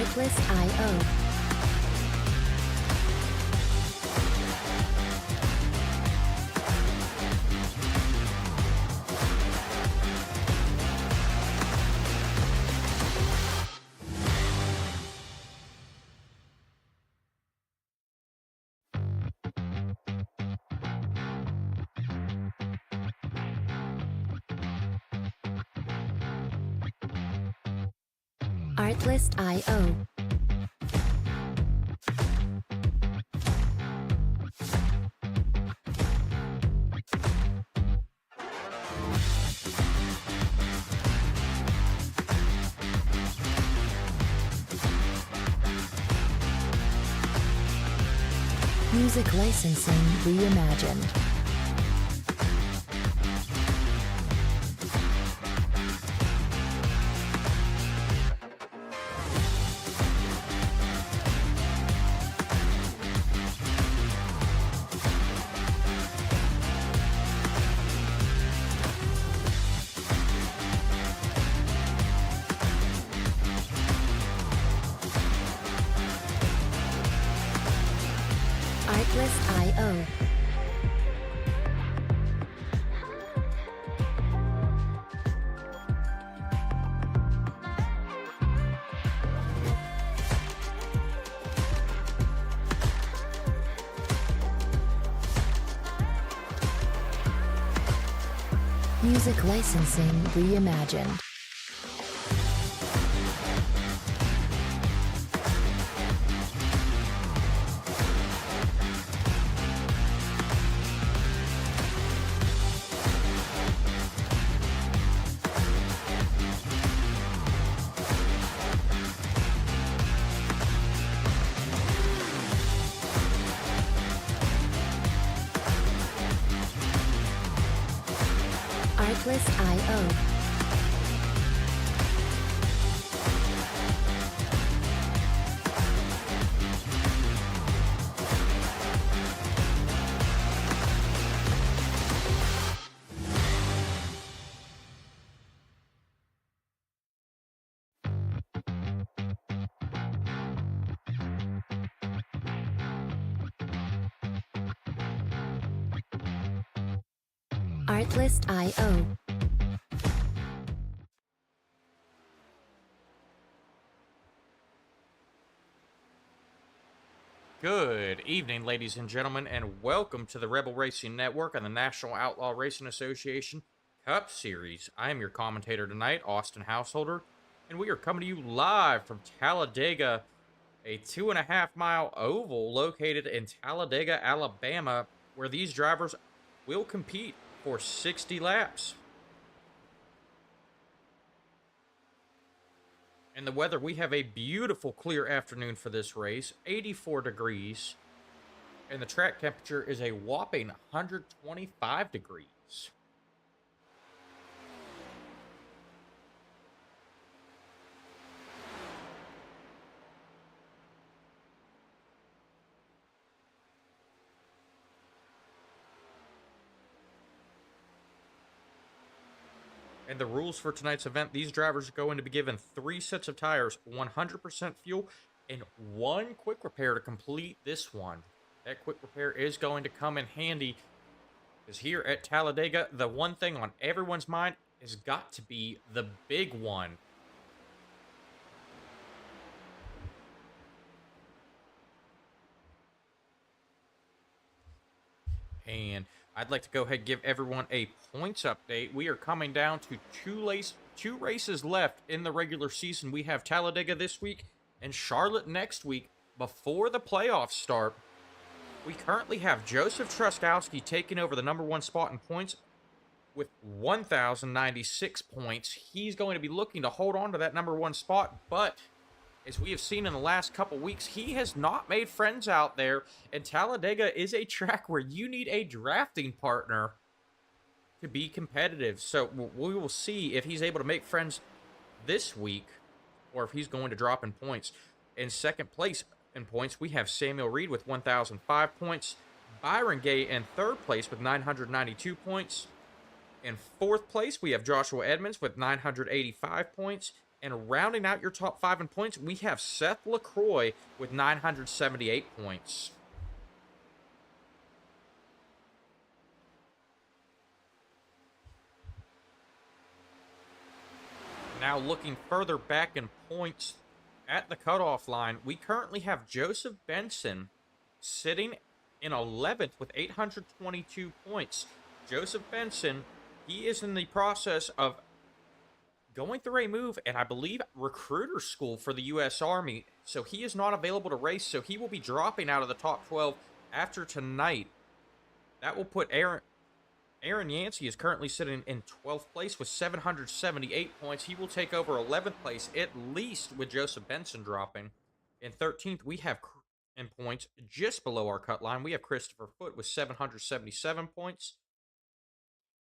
Artlist.io. Artlist.io. Music licensing reimagined. Artlist.io. Music licensing reimagined. Artlist.io. Artlist.io. Good evening, ladies and gentlemen, and welcome to the Rebel Racing Network and the National Outlaw Racing Association Cup Series. I am your commentator tonight, Austin Householder, and we are coming to you live from Talladega, a 2.5-mile oval located in Talladega, Alabama, where these drivers will compete for 60 laps. And the weather, we have a beautiful clear afternoon for this race, 84 degrees, and the track temperature is a whopping 125 degrees. And the rules for tonight's event, these drivers are going to be given 3 sets of tires, 100% fuel, and 1 quick repair to complete this one. That quick repair is going to come in handy, because here at Talladega, the one thing on everyone's mind has got to be the big one. And I'd like to go ahead and give everyone a points update. We are coming down to two races left in the regular season. We have Talladega this week and Charlotte next week before the playoffs start. We currently have Joseph Truskowski taking over the #1 spot in points with 1,096 points. He's going to be looking to hold on to that #1 spot, but as we have seen in the last couple weeks, he has not made friends out there, and Talladega is a track where you need a drafting partner to be competitive. So we will see if he's able to make friends this week or if he's going to drop in points. In second place in points, we have Samuel Reed with 1,005 points, Byron Gay in third place with 992 points. In fourth place, we have Joshua Edmonds with 985 points. And rounding out your top 5 in points, we have Seth LaCroix with 978 points. Now looking further back in points at the cutoff line, we currently have Joseph Benson sitting in 11th with 822 points. Joseph Benson, he is in the process of going through a move, and I believe recruiter school for the U.S. Army. So he is not available to race, so he will be dropping out of the top 12 after tonight. That will put Aaron Yancey is currently sitting in 12th place with 778 points. He will take over 11th place, at least with Joseph Benson dropping. In 13th, we have, in points, just below our cut line, we have Christopher Foote with 777 points.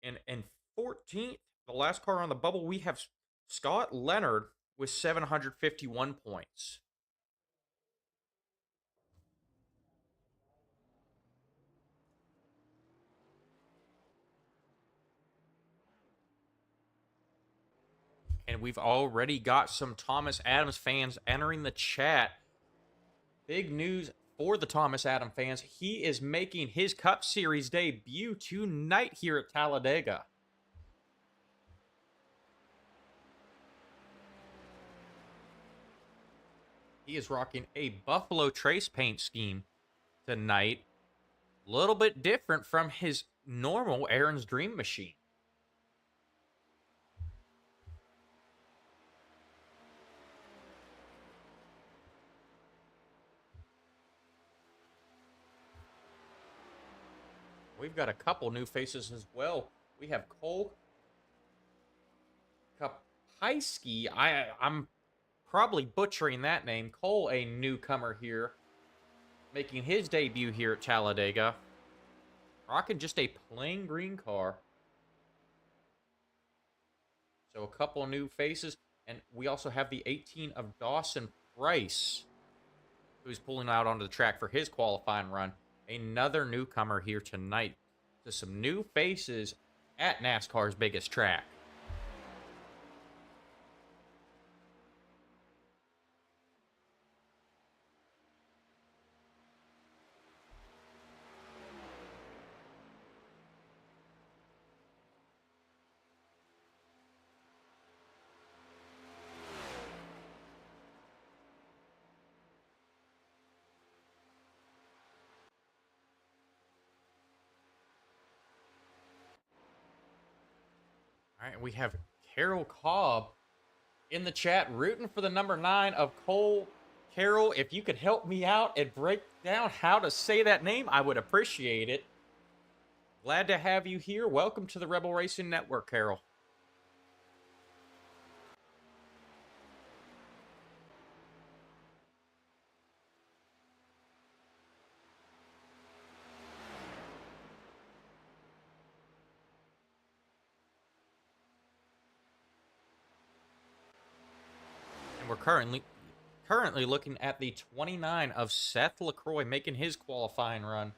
And in 14th, the last car on the bubble, we have Scott Leonard with 751 points. And we've already got some Thomas Adams fans entering the chat. Big news for the Thomas Adams fans. He is making his Cup Series debut tonight here at Talladega. He is rocking a Buffalo Trace paint scheme tonight. A little bit different from his normal Aaron's Dream Machine. We've got a couple new faces as well. We have Cole Kapaiski. I'm probably butchering that name. Cole, a newcomer here, making his debut here at Talladega. Rocking just a plain green car. So a couple new faces. And we also have the 18 of Dawson Price, who's pulling out onto the track for his qualifying run. Another newcomer here tonight. So some new faces at NASCAR's biggest track. All right, we have Carol Cobb in the chat rooting for the number 9 of Cole. Carol, if you could help me out and break down how to say that name, I would appreciate it. Glad to have you here. Welcome to the Rebel Racing Network, Carol. And we're currently looking at the 29 of Seth LaCroix making his qualifying run.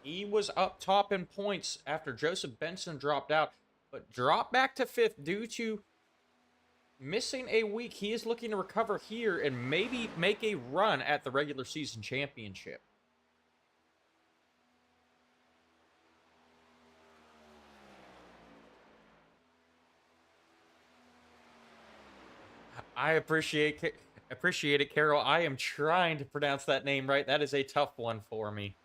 He was up top in points after Joseph Benson dropped out, but dropped back to 5th due to missing a week. He is looking to recover here and maybe make a run at the regular season championship. I appreciate it, Carol. I am trying to pronounce that name right. That is a tough one for me.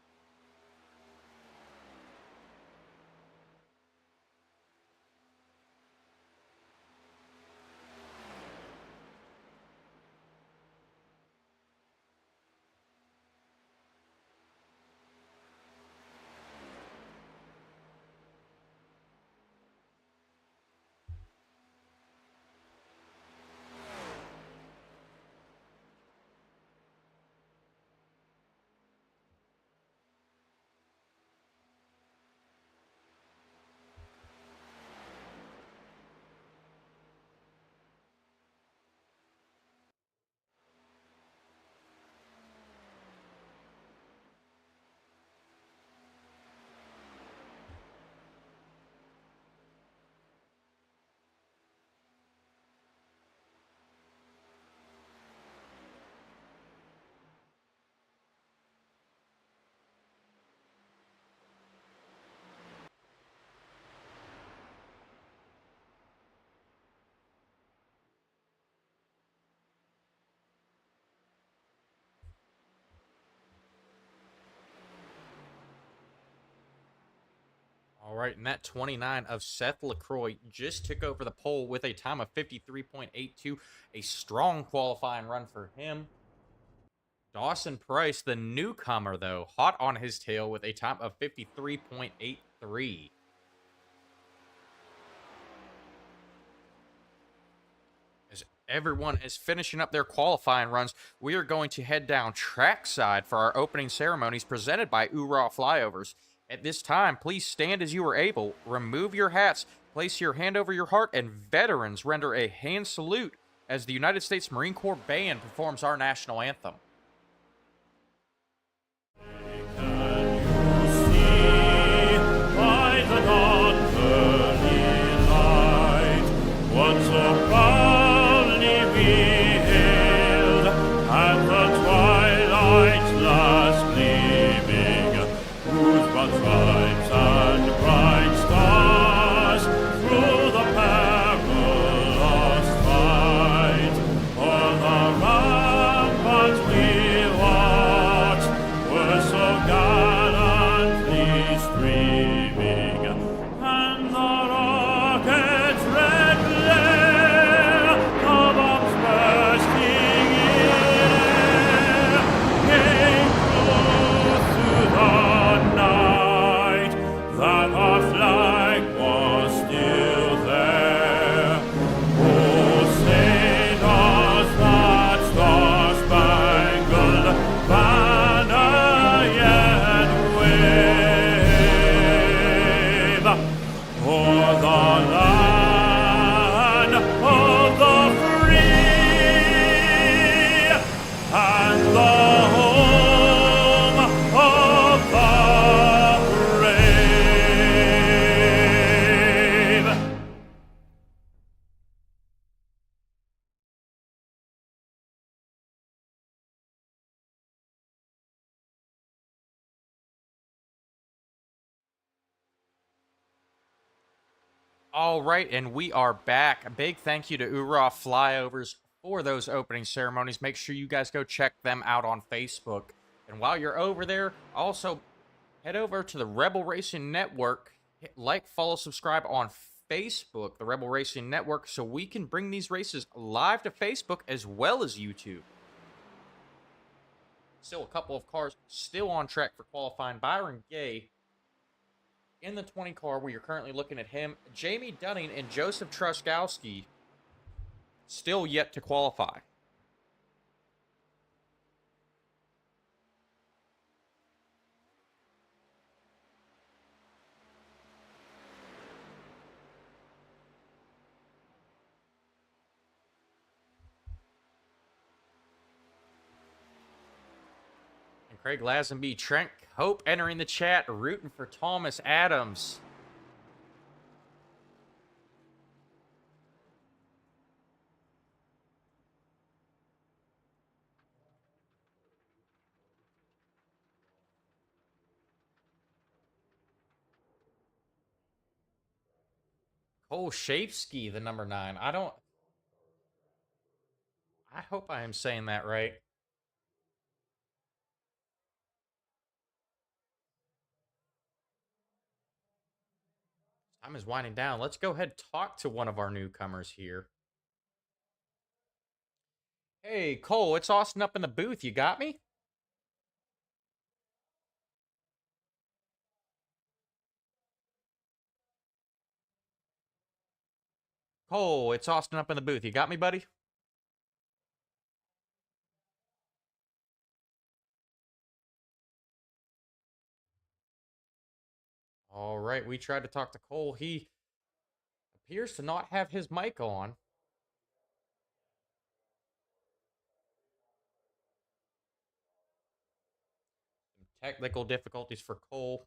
right, and that 29 of Seth LaCroix just took over the pole with a time of 53.82. A strong qualifying run for him. Dawson Price, the newcomer, though, hot on his tail with a time of 53.83. As everyone is finishing up their qualifying runs, we are going to head down trackside for our opening ceremonies presented by Outlaw Flyovers. At this time, please stand as you are able, remove your hats, place your hand over your heart, and veterans render a hand salute as the United States Marine Corps Band performs our national anthem. All right, and we are back. A big thank you to Ura Flyovers for those opening ceremonies. Make sure you guys go check them out on Facebook. And while you're over there, also head over to the Rebel Racing Network. Hit like, follow, subscribe on Facebook, the Rebel Racing Network, so we can bring these races live to Facebook as well as YouTube. Still a couple of cars still on track for qualifying. Byron Gay in the 20 car, we are currently looking at him. Jamie Dunning and Joseph Truskowski still yet to qualify. And Craig Lazenby, Trent Hope entering the chat, rooting for Thomas Adams. Cole Shapesky, the number 9. I hope I am saying that right. Time is winding down. Let's go ahead and talk to one of our newcomers here. Hey, Cole, it's Austin up in the booth. You got me? Cole, it's Austin up in the booth. You got me, buddy? All right, we tried to talk to Cole. He appears to not have his mic on. Some technical difficulties for Cole.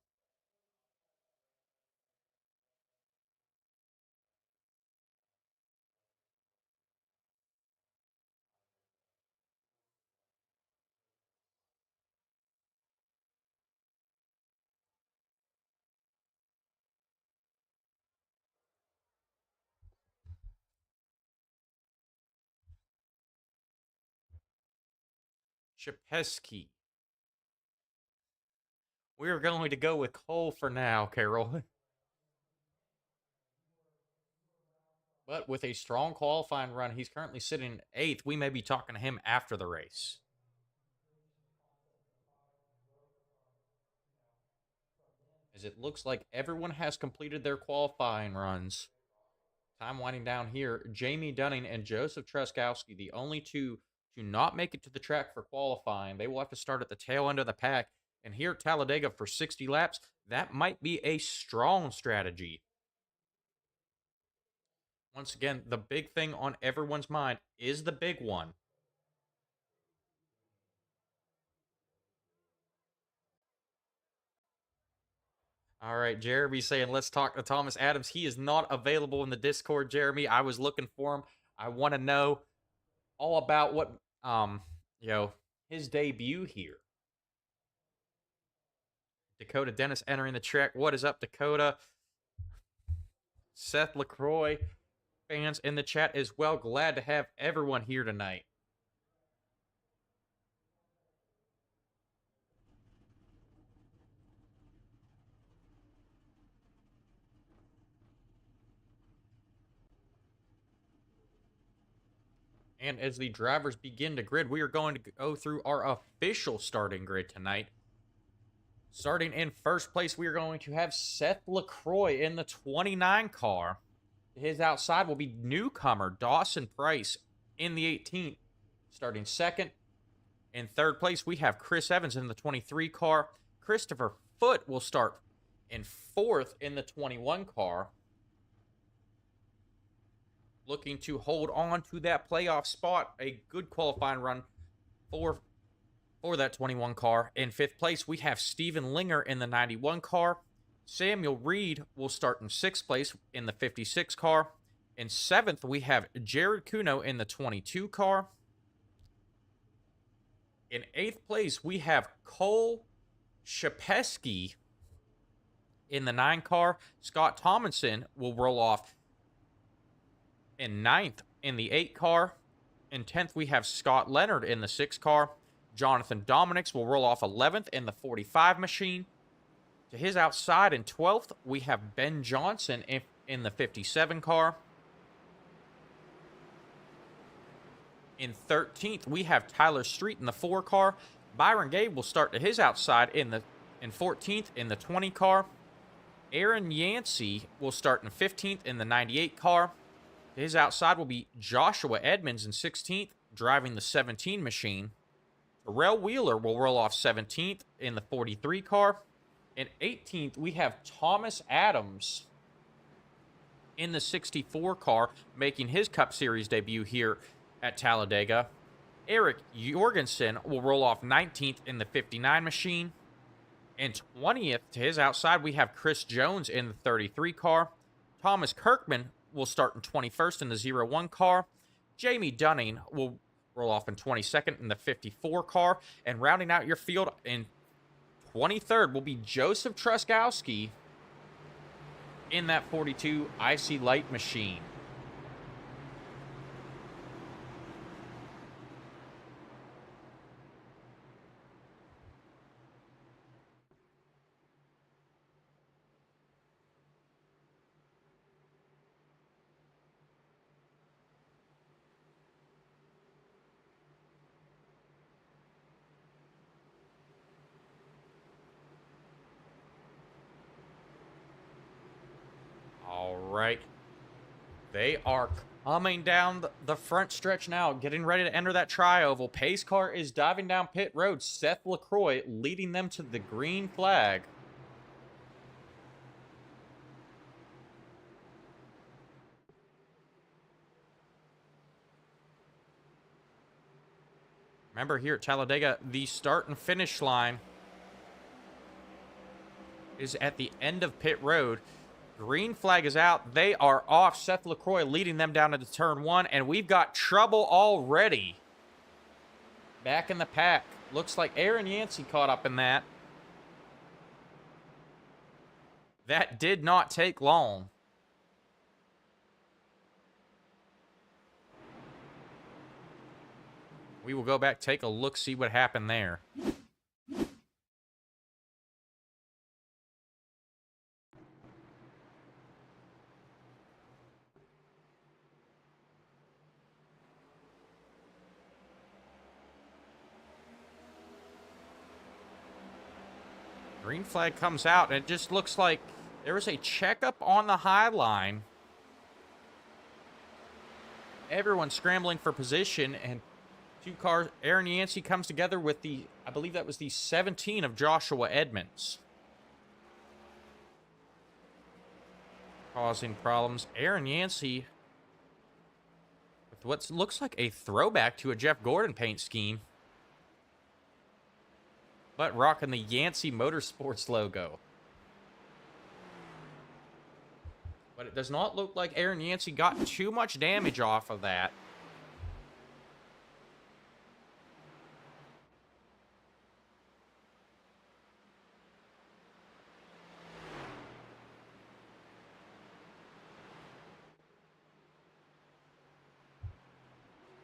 Chapesky. We are going to go with Cole for now, Carol. But with a strong qualifying run, he's currently sitting 8th. We may be talking to him after the race. As it looks like everyone has completed their qualifying runs. Time winding down here. Jamie Dunning and Joseph Truskowski, the only two to not make it to the track for qualifying. They will have to start at the tail end of the pack. And here at Talladega for 60 laps, that might be a strong strategy. Once again, the big thing on everyone's mind is the big one. All right, Jeremy saying, let's talk to Thomas Adams. He is not available in the Discord, Jeremy. I was looking for him. I want to know all about what, his debut here. Dakota Dennis entering the track. What is up, Dakota? Seth LaCroix fans in the chat as well. Glad to have everyone here tonight. And as the drivers begin to grid, we are going to go through our official starting grid tonight. Starting in first place, we are going to have Seth LaCroix in the 29 car. His outside will be newcomer Dawson Price in the 18th. Starting second. In third place, we have Chris Evans in the 23 car. Christopher Foote will start in fourth in the 21 car. Looking to hold on to that playoff spot. A good qualifying run for that 21 car. In fifth place, we have Steven Linger in the 91 car. Samuel Reed will start in sixth place in the 56 car. In seventh, we have Jared Kuno in the 22 car. In eighth place, we have Cole Shapesky in the 9 car. Scott Tomlinson will roll off in ninth in the 8 car. In 10th, we have Scott Leonard in the 6 car. Jonathan Dominics will roll off 11th in the 45 machine. To his outside in 12th, we have Ben Johnson in the 57 car. In 13th, we have Tyler Street in the 4 car. Byron Gabe will start to his outside in 14th in the 20 car. Aaron Yancey will start in 15th in the 98 car. To his outside will be Joshua Edmonds in 16th, driving the 17 machine. Terrell Wheeler will roll off 17th in the 43 car. In 18th, we have Thomas Adams in the 64 car, making his Cup Series debut here at Talladega. Eric Jorgensen will roll off 19th in the 59 machine. In 20th, to his outside, we have Chris Jones in the 33 car. Thomas Kirkman will start in 21st in the 01 car. Jamie Dunning will roll off in 22nd in the 54 car. And rounding out your field in 23rd will be Joseph Truskowski in that 42 Icy Light machine. All right. They are coming down the front stretch now, getting ready to enter that tri-oval. Pace car is diving down pit road. Seth LaCroix leading them to the green flag. Remember, here at Talladega, the start and finish line is at the end of pit road. Green flag is out. They are off. Seth LaCroix leading them down into turn 1, and we've got trouble already. Back in the pack. Looks like Aaron Yancey caught up in that. That did not take long. We will go back, take a look, see what happened there. Green flag comes out, and it just looks like there was a checkup on the high line. Everyone's scrambling for position, and two cars. Aaron Yancey comes together with the, I believe that was the 17 of Joshua Edmonds. Causing problems. Aaron Yancey with what looks like a throwback to a Jeff Gordon paint scheme, but rocking the Yancey Motorsports logo. But it does not look like Aaron Yancey got too much damage off of that.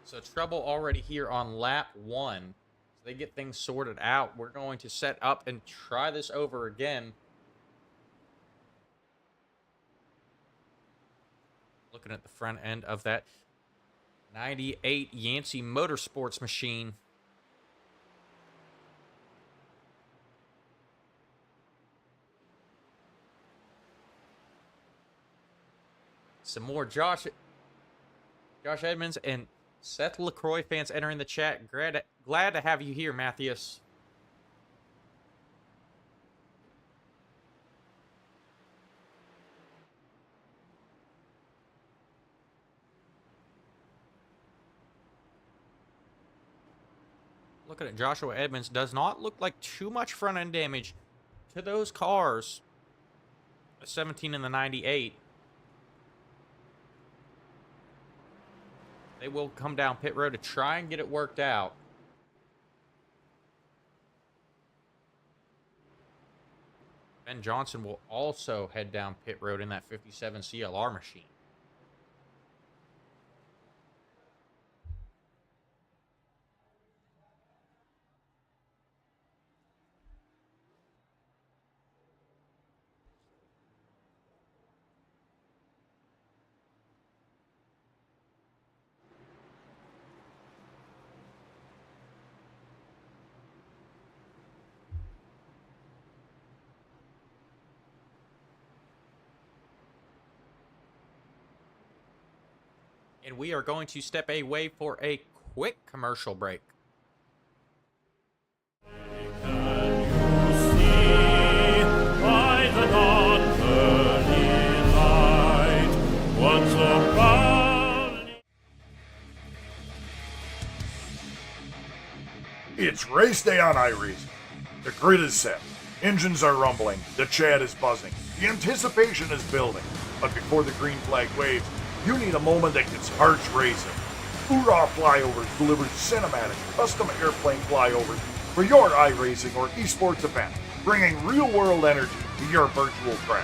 So trouble already here on lap 1. As they get things sorted out, we're going to set up and try this over again. Looking at the front end of that 98 Yancey Motorsports machine. Some more Josh Edmonds and Seth LaCroix fans entering the chat. Glad to have you here, Matthias. Looking at Joshua Edmonds, does not look like too much front end damage to those cars. The 17 and the 98. They will come down pit road to try and get it worked out. Ben Johnson will also head down pit road in that 57 CLR machine. And we are going to step away for a quick commercial break. It's race day on iRacing. The grid is set. Engines are rumbling. The chat is buzzing. The anticipation is building. But before the green flag waves, you need a moment that gets hearts racing. Hoorah Flyovers delivers cinematic, custom airplane flyovers for your iRacing or esports event, bringing real-world energy to your virtual track.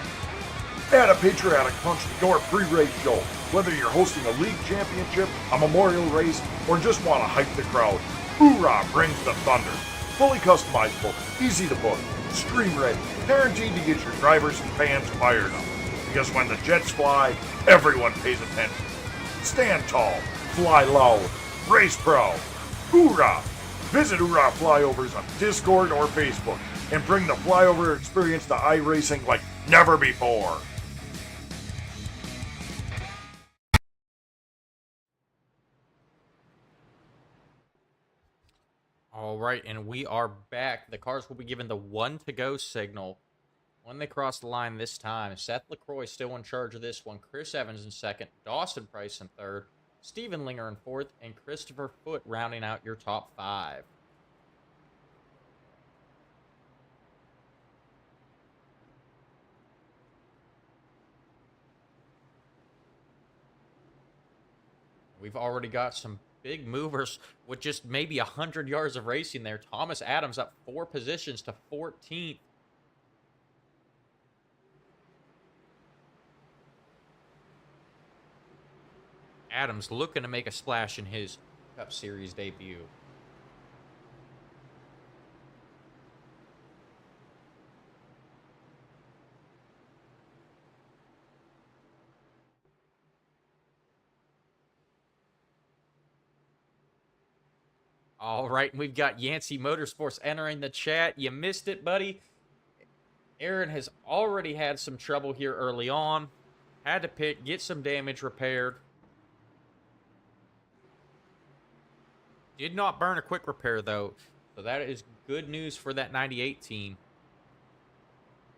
Add a patriotic punch to your pre-race show, whether you're hosting a league championship, a memorial race, or just want to hype the crowd. Hoorah brings the thunder. Fully customizable, easy to book, stream ready, guaranteed to get your drivers and fans fired up. Because when the jets fly, everyone pays attention. Stand tall, fly loud, race proud. Hoorah! Visit Hoorah Flyovers on Discord or Facebook and bring the flyover experience to iRacing like never before. All right, and we are back. The cars will be given the 1 to go signal when they cross the line this time. Seth LaCroix still in charge of this one. Chris Evans in second. Dawson Price in third. Steven Linger in fourth. And Christopher Foote rounding out your top 5. We've already got some big movers with just maybe 100 yards of racing there. Thomas Adams up 4 positions to 14th. Adams looking to make a splash in his Cup Series debut. All right, we've got Yancey Motorsports entering the chat. You missed it, buddy. Aaron has already had some trouble here early on. Had to pit, get some damage repaired. Did not burn a quick repair, though. So that is good news for that 98 team.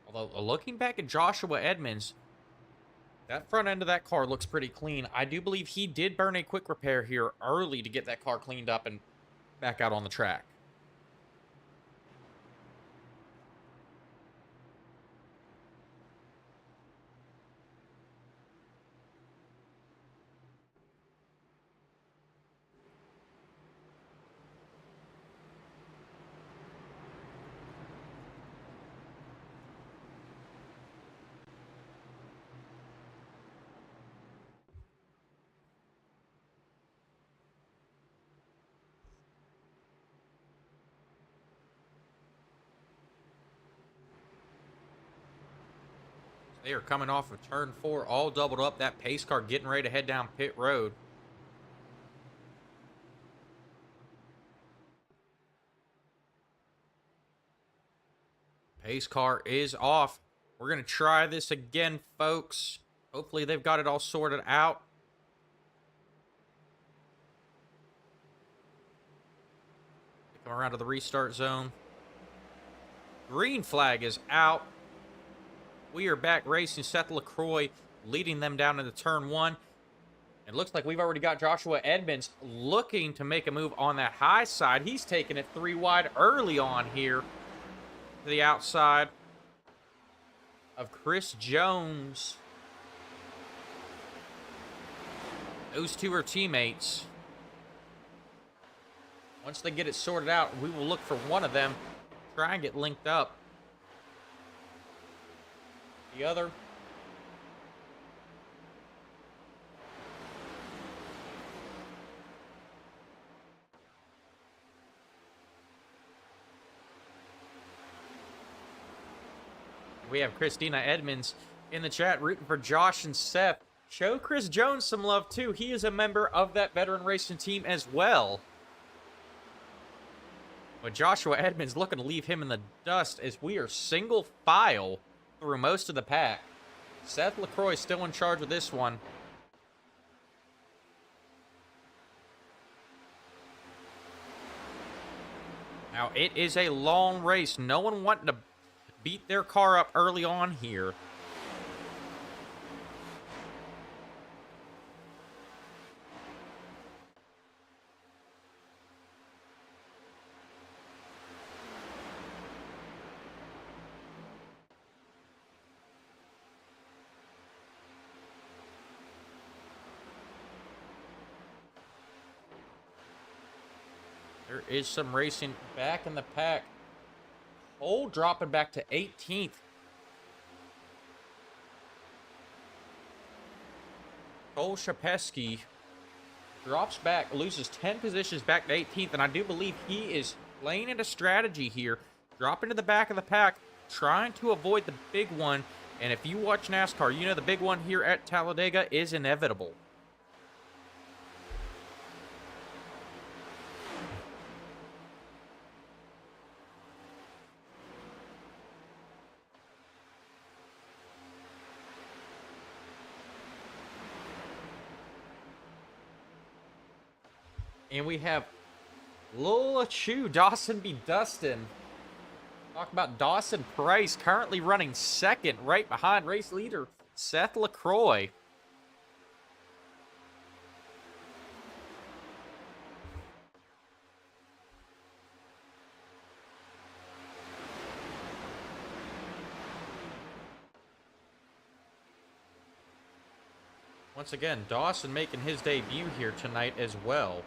Although, looking back at Joshua Edmonds, that front end of that car looks pretty clean. I do believe he did burn a quick repair here early to get that car cleaned up and back out on the track. They are coming off of turn 4, all doubled up. That pace car getting ready to head down pit road. Pace car is off. We're going to try this again, folks. Hopefully they've got it all sorted out. They come around to the restart zone. Green flag is out. We are back racing. Seth LaCroix leading them down into turn 1. It looks like we've already got Joshua Edmonds looking to make a move on that high side. He's taking it 3 wide early on here to the outside of Chris Jones. Those two are teammates. Once they get it sorted out, we will look for one of them, try and get linked up. The other. We have Christina Edmonds in the chat rooting for Josh and Seth. Show Chris Jones some love too. He is a member of that veteran racing team as well. But Joshua Edmonds looking to leave him in the dust as we are single file through most of the pack. Seth LaCroix still in charge of this one. Now, it is a long race. No one wanting to beat their car up early on here. There is some racing back in the pack. Cole dropping back to 18th. Cole Shapesky drops back, loses 10 positions back to 18th, and I do believe he is laying into strategy here. Dropping to the back of the pack, trying to avoid the big one. And if you watch NASCAR, you know the big one here at Talladega is inevitable. And we have Lola Chu, Dawson B. Dustin. Talk about Dawson Price, currently running second, right behind race leader Seth LaCroix. Once again, Dawson making his debut here tonight as well.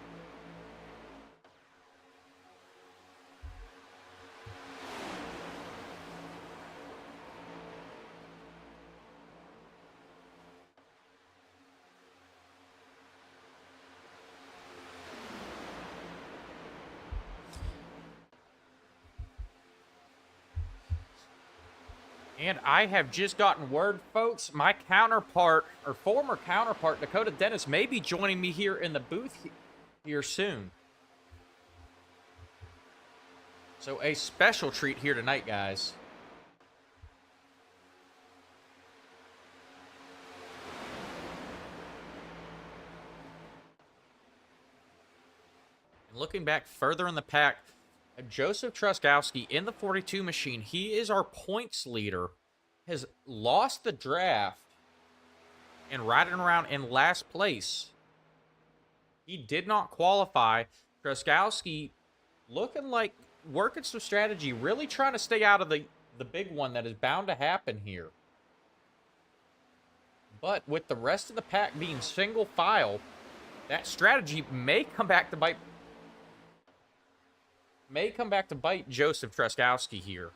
And I have just gotten word, folks, my counterpart, or former counterpart, Dakota Dennis, may be joining me here in the booth here soon. So a special treat here tonight, guys. Looking back further in the pack, Joseph Truskowski in the 42 machine, he is our points leader, has lost the draft and riding around in last place. He did not qualify. Truskowski looking like working some strategy, really trying to stay out of the big one that is bound to happen here. But with the rest of the pack being single file, that strategy may come back to bite Joseph Truskowski here.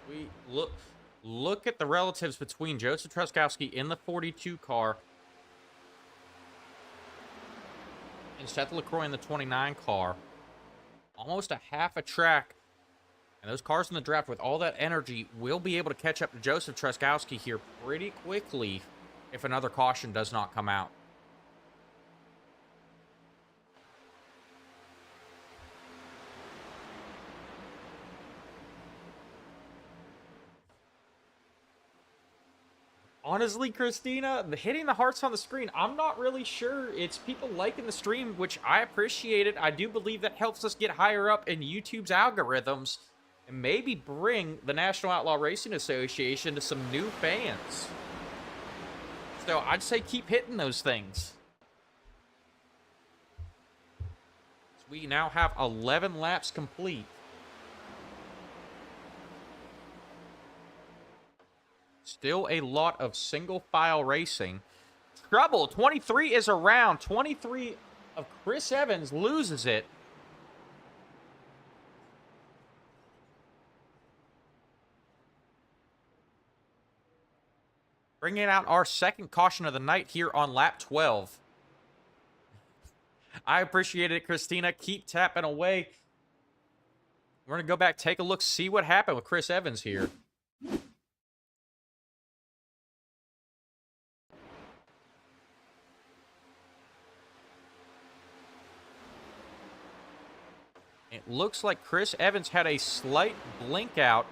We look at the relatives between Joseph Truskowski in the 42 car and Seth LaCroix in the 29 car. Almost a half a track. And those cars in the draft with all that energy will be able to catch up to Joseph Truskowski here pretty quickly if another caution does not come out. Honestly, Christina, hitting the hearts on the screen, I'm not really sure. It's people liking the stream, which I appreciate it. I do believe that helps us get higher up in YouTube's algorithms and maybe bring the National Outlaw Racing Association to some new fans. So I'd say keep hitting those things. So we now have 11 laps complete. Still a lot of single file racing. Trouble, 23 is around. 23 of Chris Evans loses it. Bringing out our second caution of the night here on lap 12. I appreciate it, Christina. Keep tapping away. We're going to go back, take a look, see what happened with Chris Evans here. It looks like Chris Evans had a slight blink out.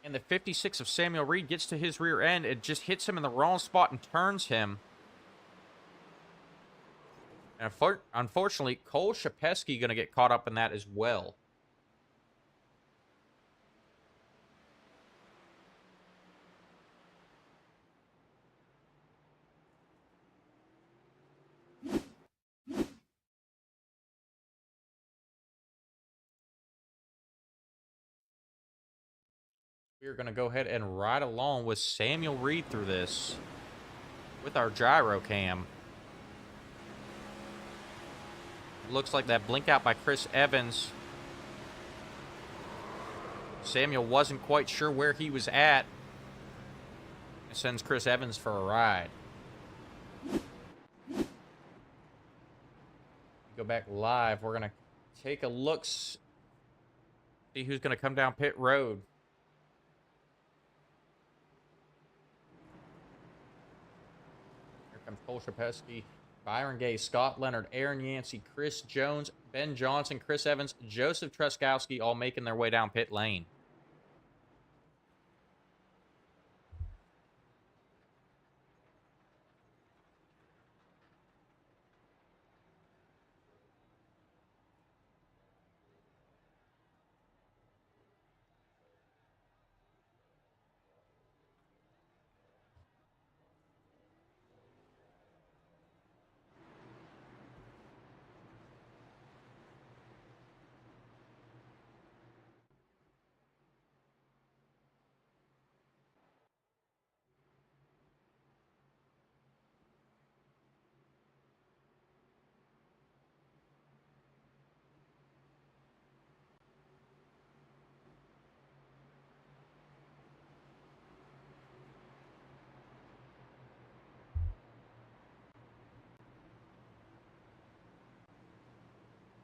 And the 56 of Samuel Reed gets to his rear end. It just hits him in the wrong spot and turns him. And unfortunately, Cole Shapesky going to get caught up in that as well. We're going to go ahead and ride along with Samuel Reed through this with our gyro cam. Looks like that blink out by Chris Evans. Samuel wasn't quite sure where he was at. It sends Chris Evans for a ride. Go back live. We're going to take a look, see who's going to come down pit road. Here comes Cole Shapesky, Byron Gay, Scott Leonard, Aaron Yancey, Chris Jones, Ben Johnson, Chris Evans, Joseph Truskowski, all making their way down pit lane.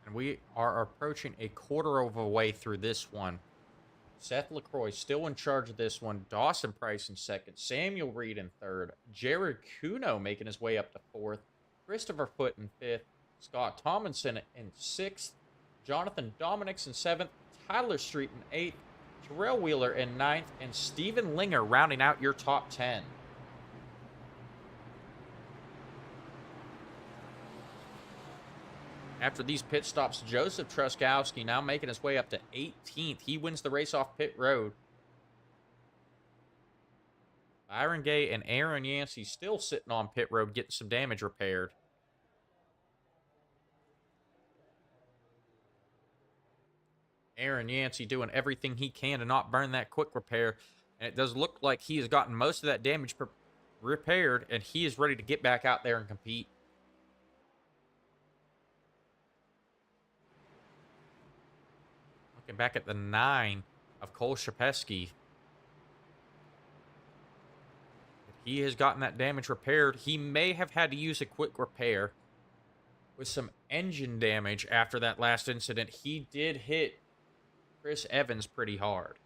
And we are approaching a quarter of a way through this one. Seth LaCroix still in charge of this one. Dawson Price in second. Samuel Reed in third. Jared Kuno making his way up to fourth. Christopher Foote in fifth. Scott Tomlinson in sixth. Jonathan Dominics in seventh. Tyler Street in eighth. Terrell Wheeler in ninth. And Steven Linger rounding out your top 10. After these pit stops, Joseph Truskowski now making his way up to 18th. He wins the race off pit road. Byron Gay and Aaron Yancey still sitting on pit road getting some damage repaired. Aaron Yancey doing everything he can to not burn that quick repair. And it does look like he has gotten most of that damage repaired, and he is ready to get back out there and compete. Looking back at the 9 of Cole Shapesky. He has gotten that damage repaired. He may have had to use a quick repair with some engine damage after that last incident. He did hit Chris Evans pretty hard.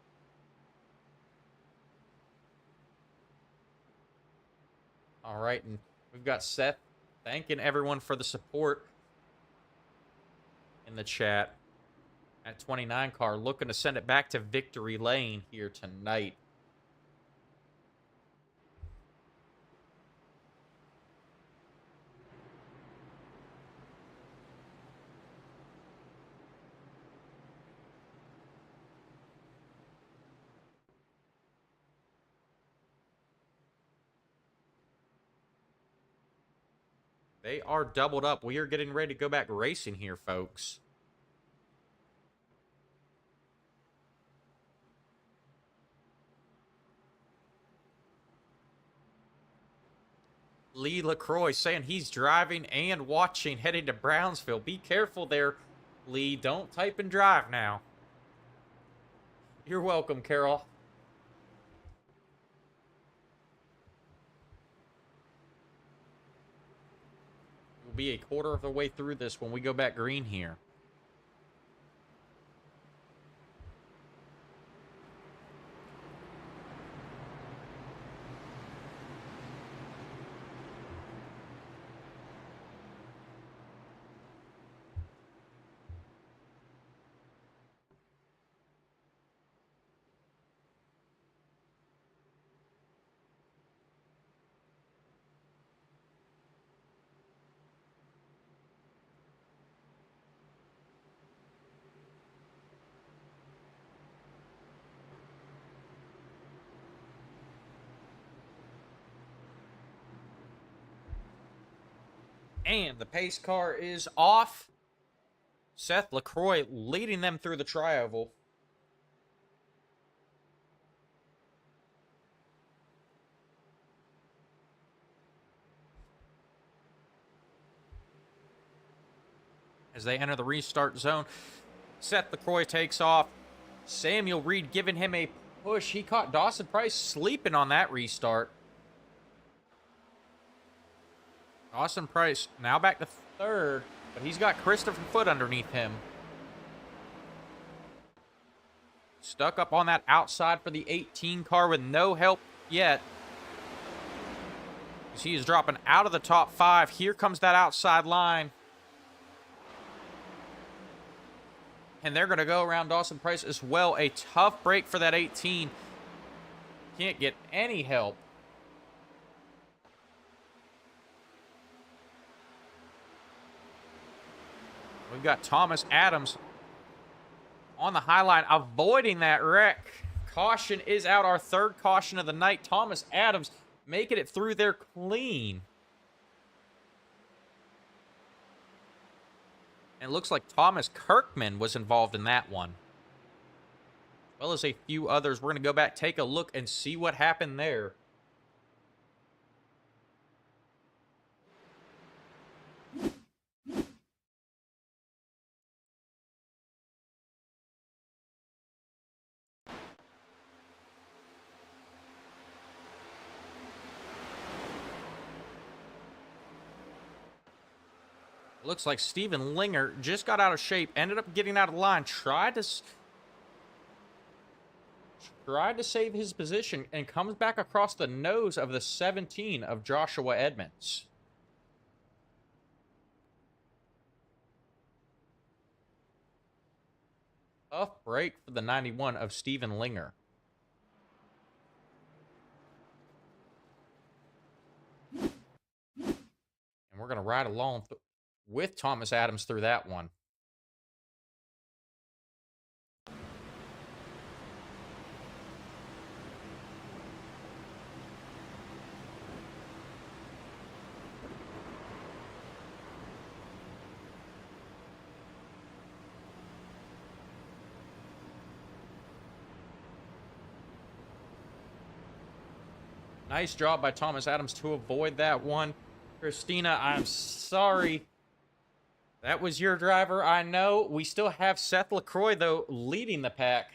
All right, and we've got Seth thanking everyone for the support in the chat. At 29 car, looking to send it back to victory lane here tonight. They are doubled up. We are getting ready to go back racing here, folks. Lee LaCroix saying he's driving and watching, heading to Brownsville. Be careful there, Lee. Don't type and drive now. You're welcome, Carol. We'll be a quarter of the way through this when we go back green here. And the pace car is off. Seth LaCroix leading them through the tri-oval. As they enter the restart zone, Seth LaCroix takes off. Samuel Reed giving him a push. He caught Dawson Price sleeping on that restart. Dawson Price now back to third, but he's got Christopher Foote underneath him. Stuck up on that outside for the 18 car with no help yet. As he is dropping out of the top 5. Here comes that outside line. And they're going to go around Dawson Price as well. A tough break for that 18. Can't get any help. We've got Thomas Adams on the high line, avoiding that wreck. Caution is out, our third caution of the night. Thomas Adams making it through there clean. And it looks like Thomas Kirkman was involved in that one, as well as a few others. We're going to go back, take a look, and see what happened there. It looks like Steven Linger just got out of shape, ended up getting out of line, tried to save his position, and comes back across the nose of the 17 of Joshua Edmonds. Tough break for the 91 of Steven Linger. And we're going to ride along with Thomas Adams through that one. Nice job by Thomas Adams to avoid that one. Christina, I'm sorry. That was your driver, I know. We still have Seth LaCroix, though, leading the pack.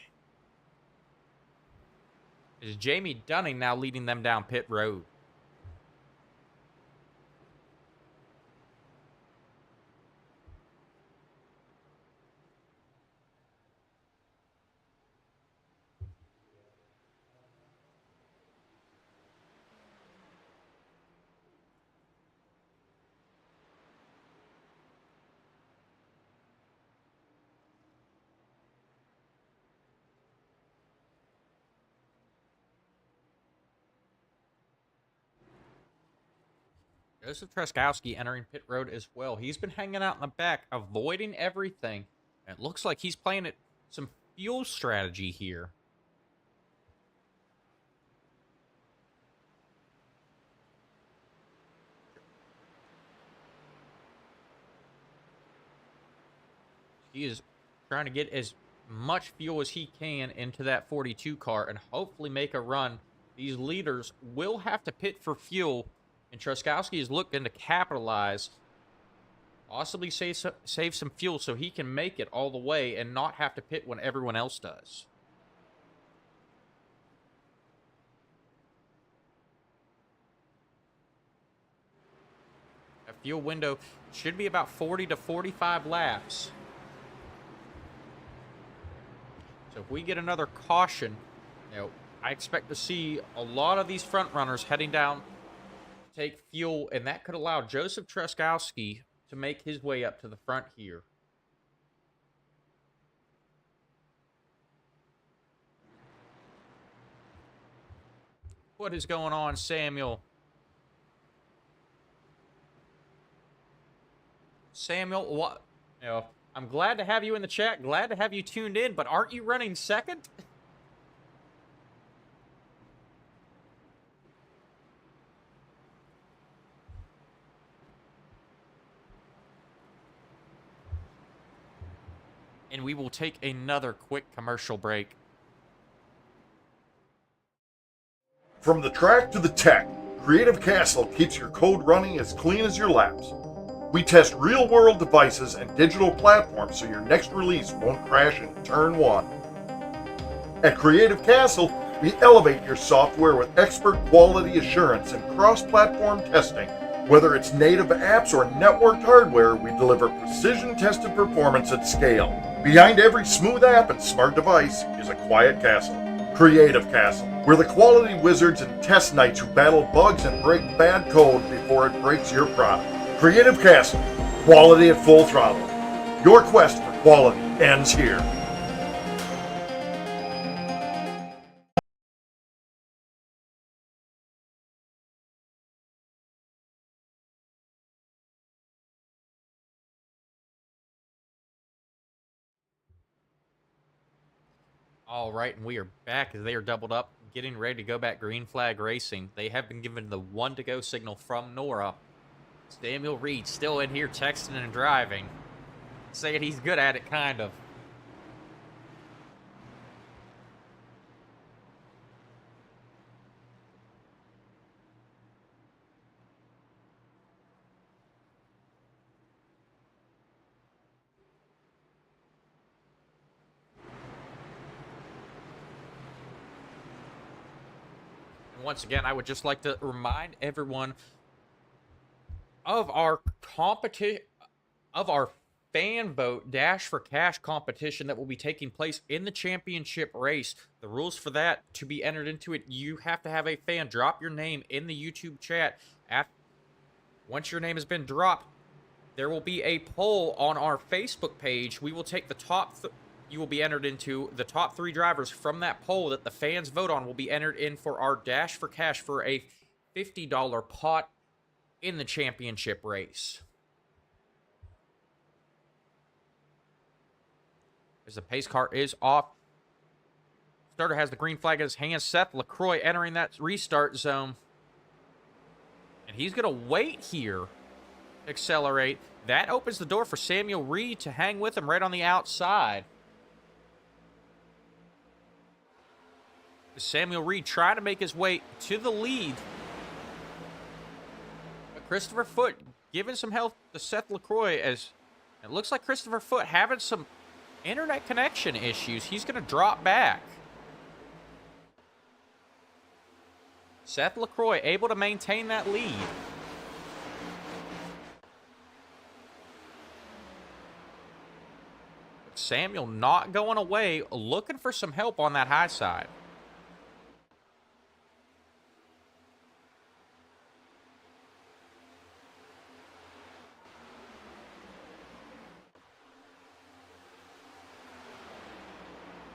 It is Jamie Dunning now leading them down pit road. Joseph Treskowski entering pit road as well. He's been hanging out in the back, avoiding everything. And it looks like he's playing some fuel strategy here. He is trying to get as much fuel as he can into that 42 car and hopefully make a run. These leaders will have to pit for fuel, and Truskowski is looking to capitalize, possibly save some fuel so he can make it all the way and not have to pit when everyone else does. A fuel window should be about 40 to 45 laps. So if we get another caution, I expect to see a lot of these front runners heading down to take fuel, and that could allow Joseph Truskowski to make his way up to the front here. What is going on, Samuel? Samuel, what? I'm glad to have you in the chat, glad to have you tuned in, but aren't you running second? And we will take another quick commercial break. From the track to the tech, Creative Castle keeps your code running as clean as your laps. We test real-world devices and digital platforms so your next release won't crash in turn one. At Creative Castle, we elevate your software with expert quality assurance and cross-platform testing. Whether it's native apps or networked hardware, we deliver precision-tested performance at scale. Behind every smooth app and smart device is a quiet castle. Creative Castle. We're the quality wizards and test knights who battle bugs and break bad code before it breaks your product. Creative Castle. Quality at full throttle. Your quest for quality ends here. All right, and we are back as they are doubled up, getting ready to go back green flag racing. They have been given the 1 to go signal from NORA. Samuel Reed still in here texting and driving, saying he's good at it, kind of. Once again, I would just like to remind everyone of our of our fan vote Dash for Cash competition that will be taking place in the championship race. The rules for that, to be entered into it, you have to have a fan drop your name in the YouTube chat. Once your name has been dropped, there will be a poll on our Facebook page. We will take the top you will be entered into the top 3 drivers from that poll that the fans vote on will be entered in for our Dash for Cash for a $50 pot in the championship race. As the pace car is off. Starter has the green flag in his hand. Seth LaCroix entering that restart zone. And he's going to wait here. Accelerate. That opens the door for Samuel Reed to hang with him right on the outside. Samuel Reed trying to make his way to the lead. But Christopher Foote giving some help to Seth LaCroix as it looks like Christopher Foote having some internet connection issues. He's going to drop back. Seth LaCroix able to maintain that lead. Samuel not going away, looking for some help on that high side.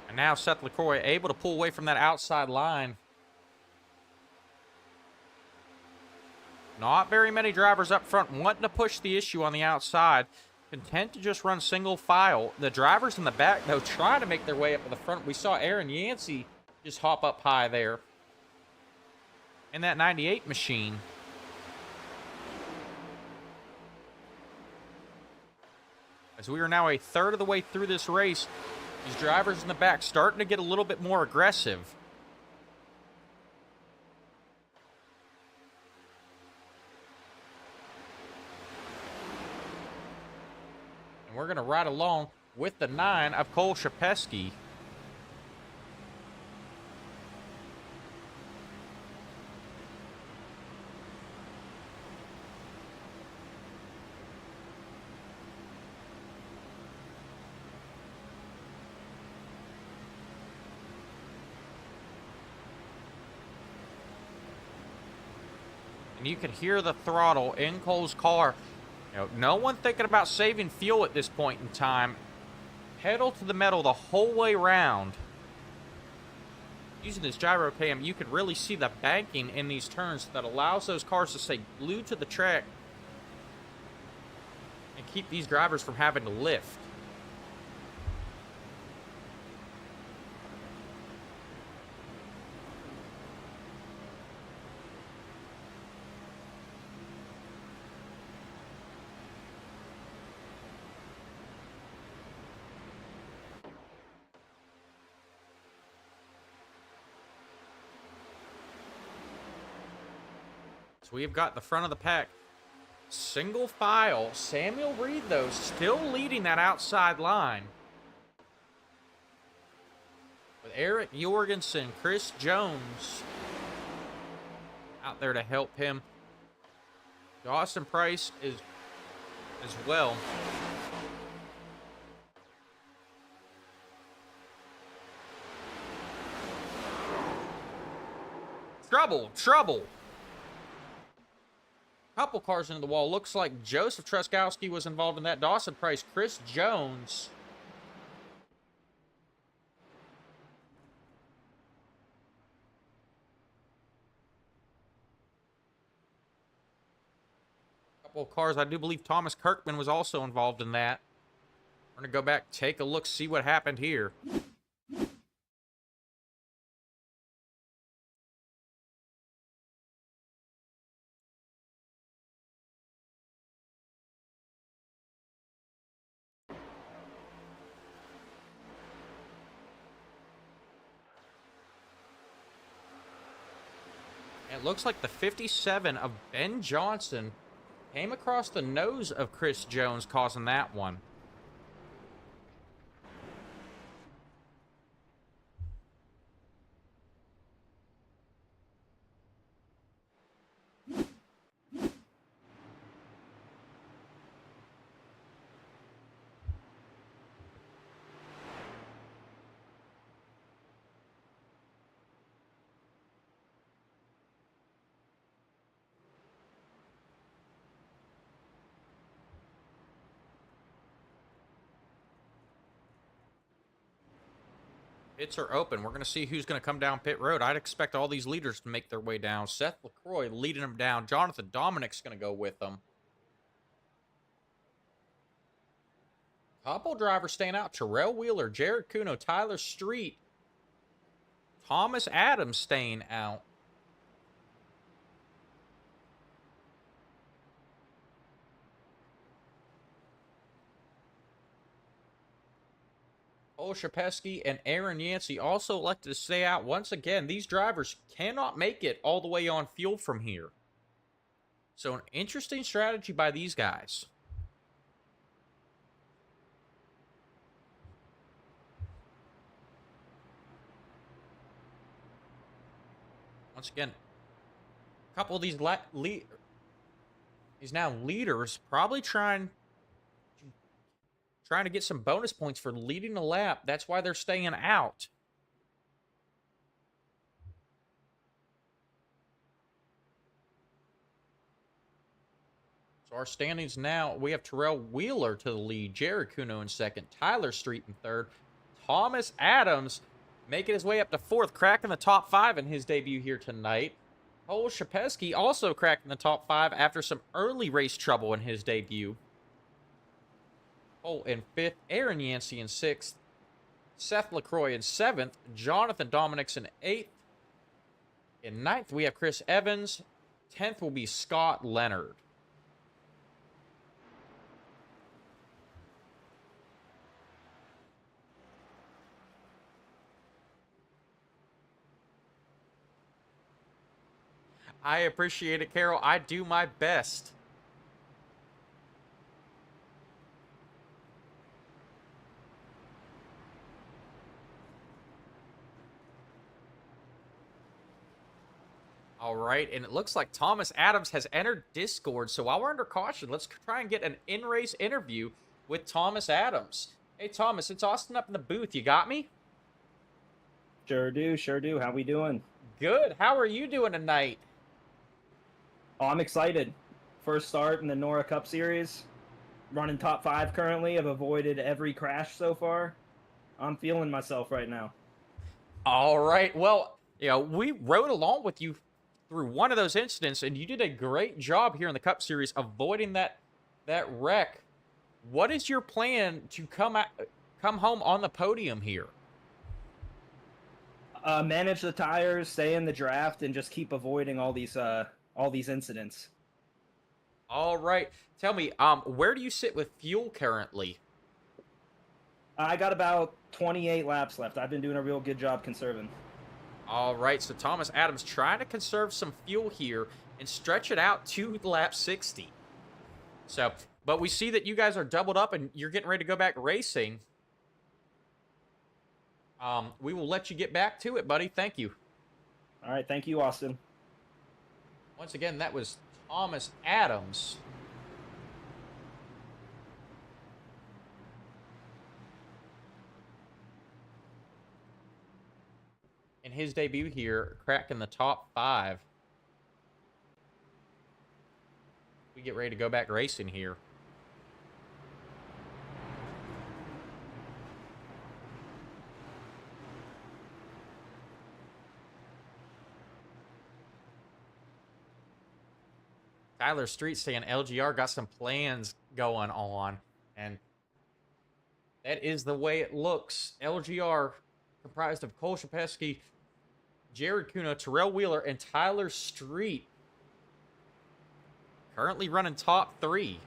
And now Seth LaCroix able to pull away from that outside line. Not very many drivers up front wanting to push the issue on the outside. Content to just run single file. The drivers in the back, though, trying to make their way up to the front. We saw Aaron Yancey just hop up high there in that 98 machine. As we are now a third of the way through this race, these drivers in the back starting to get a little bit more aggressive. And we're going to ride along with the 9 of Cole Shapesky. And you can hear the throttle in Cole's car. You know, no one thinking about saving fuel at this point in time. Pedal to the metal the whole way around. Using this gyro cam, you can really see the banking in these turns that allows those cars to stay glued to the track and keep these drivers from having to lift. So we've got the front of the pack. Single file. Samuel Reed, though, still leading that outside line. With Eric Jorgensen, Chris Jones out there to help him. Dawson Price is as well. Trouble. Couple cars into the wall. Looks like Joseph Truskowski was involved in that. Dawson Price, Chris Jones. Couple of cars. I do believe Thomas Kirkman was also involved in that. We're going to go back, take a look, see what happened here. It looks like the 57 of Ben Johnson came across the nose of Chris Jones, causing that one. Pits are open. We're going to see who's going to come down pit road. I'd expect all these leaders to make their way down. Seth LaCroix leading them down. Jonathan Dominic's going to go with them. Couple drivers staying out. Terrell Wheeler, Jared Kuno, Tyler Street, Thomas Adams staying out. Cole Shapesky and Aaron Yancey also elected to stay out. Once again, these drivers cannot make it all the way on fuel from here. So an interesting strategy by these guys. Once again, a couple of these now leaders probably trying to get some bonus points for leading a lap. That's why they're staying out. So our standings now, we have Terrell Wheeler to the lead, Jared Kuno in second, Tyler Street in third, Thomas Adams making his way up to fourth, cracking the top 5 in his debut here tonight. Cole Shapesky also cracking the top 5 after some early race trouble in his debut. Cole in 5th, Aaron Yancey in 6th, Seth LaCroix in 7th, Jonathan Dominics in 8th. In 9th, we have Chris Evans. 10th will be Scott Leonard. I appreciate it, Carol. I do my best. All right, and it looks like Thomas Adams has entered Discord. So while we're under caution, let's try and get an in-race interview with Thomas Adams. Hey, Thomas, it's Austin up in the booth. You got me? Sure do, sure do. How we doing? Good. How are you doing tonight? Oh, I'm excited. First start in the NORA Cup Series. Running top 5 currently. I've avoided every crash so far. I'm feeling myself right now. All right. Well, we rode along with you through one of those incidents, and you did a great job here in the Cup Series avoiding that wreck. What is your plan to come home on the podium here? Manage the tires, stay in the draft, and just keep avoiding all these incidents. All right. Tell me, where do you sit with fuel currently? I got about 28 laps left. I've been doing a real good job conserving. All right, so Thomas Adams trying to conserve some fuel here and stretch it out to lap 60. So, but we see that you guys are doubled up and you're getting ready to go back racing. We will let you get back to it, buddy. Thank you. All right, thank you, Austin. Once again, that was Thomas Adams. In his debut here, cracking the top 5. We get ready to go back racing here. Tyler Street saying LGR got some plans going on, and that is the way it looks. LGR comprised of Cole Shapesky, Jared Kuno, Terrell Wheeler, and Tyler Street. Currently running top 3.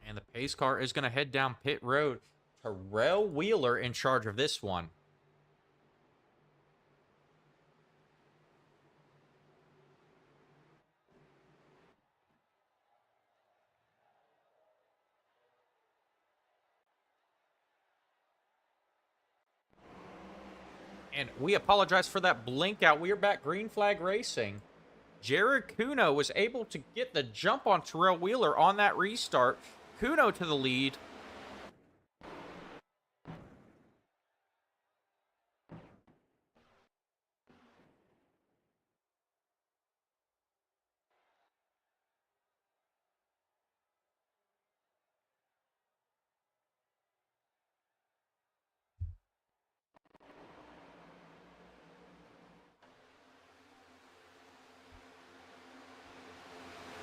And the pace car is going to head down pit road. Terrell Wheeler in charge of this one. And we apologize for that blink out. We are back green flag racing. Jared Kuno was able to get the jump on Terrell Wheeler on that restart. Kuno to the lead.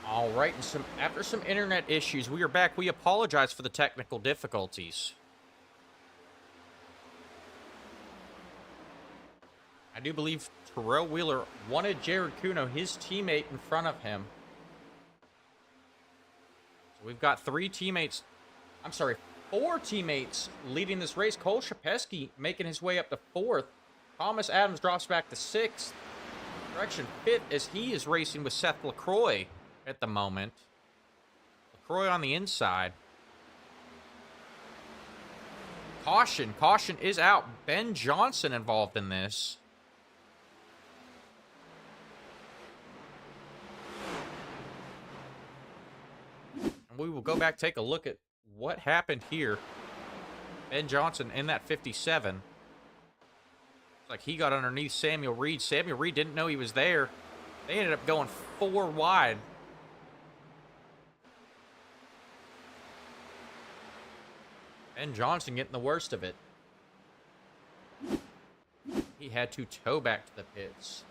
All right, and after some internet issues, we are back. We apologize for the technical difficulties. I do believe Terrell Wheeler wanted Jared Kuno, his teammate, in front of him. So we've got four teammates leading this race. Cole Shapesky making his way up to 4th. Thomas Adams drops back to 6th. Correction, 5th, as he is racing with Seth LaCroix at the moment. LaCroix on the inside. Caution is out. Ben Johnson involved in this. And we will go back, take a look at what happened here. Ben Johnson in that 57. It's like he got underneath Samuel Reed. Samuel Reed didn't know he was there. They ended up going 4 wide. Ben Johnson getting the worst of it. He had to tow back to the pits.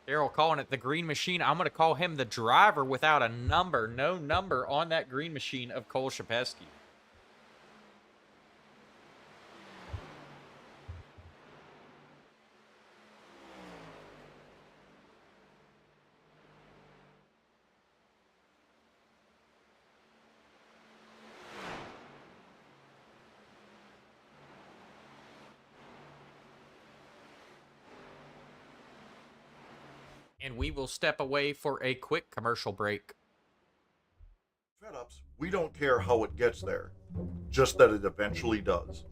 Daryl calling it the green machine. I'm going to call him the driver without a number. No number on that green machine of Cole Shapesky. And we will step away for a quick commercial break. Fed ups, we don't care how it gets there, just that it eventually does.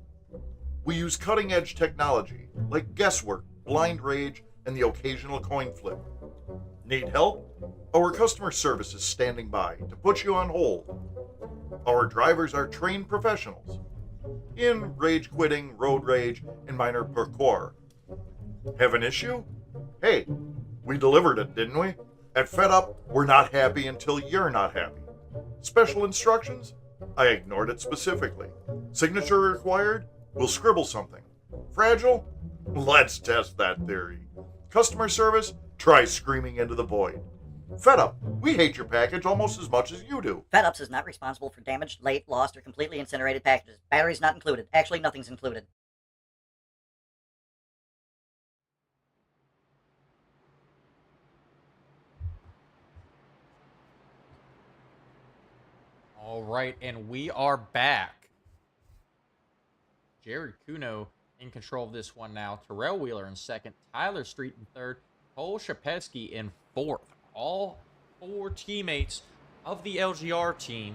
We use cutting edge technology like guesswork, blind rage, and the occasional coin flip. Need help? Our customer service is standing by to put you on hold. Our drivers are trained professionals in rage quitting, road rage, and minor parkour. Have an issue? Hey, we delivered it, didn't we? At Fed Up, we're not happy until you're not happy. Special instructions? I ignored it specifically. Signature required? We'll scribble something. Fragile? Let's test that theory. Customer service? Try screaming into the void. Fed Up, we hate your package almost as much as you do. Fed Ups is not responsible for damaged, late, lost, or completely incinerated packages. Batteries not included. Actually, nothing's included. All right, and we are back. Jared Kuno in control of this one now. Terrell Wheeler in 2nd. Tyler Street in 3rd. Cole Shapesky in 4th. All 4 teammates of the LGR team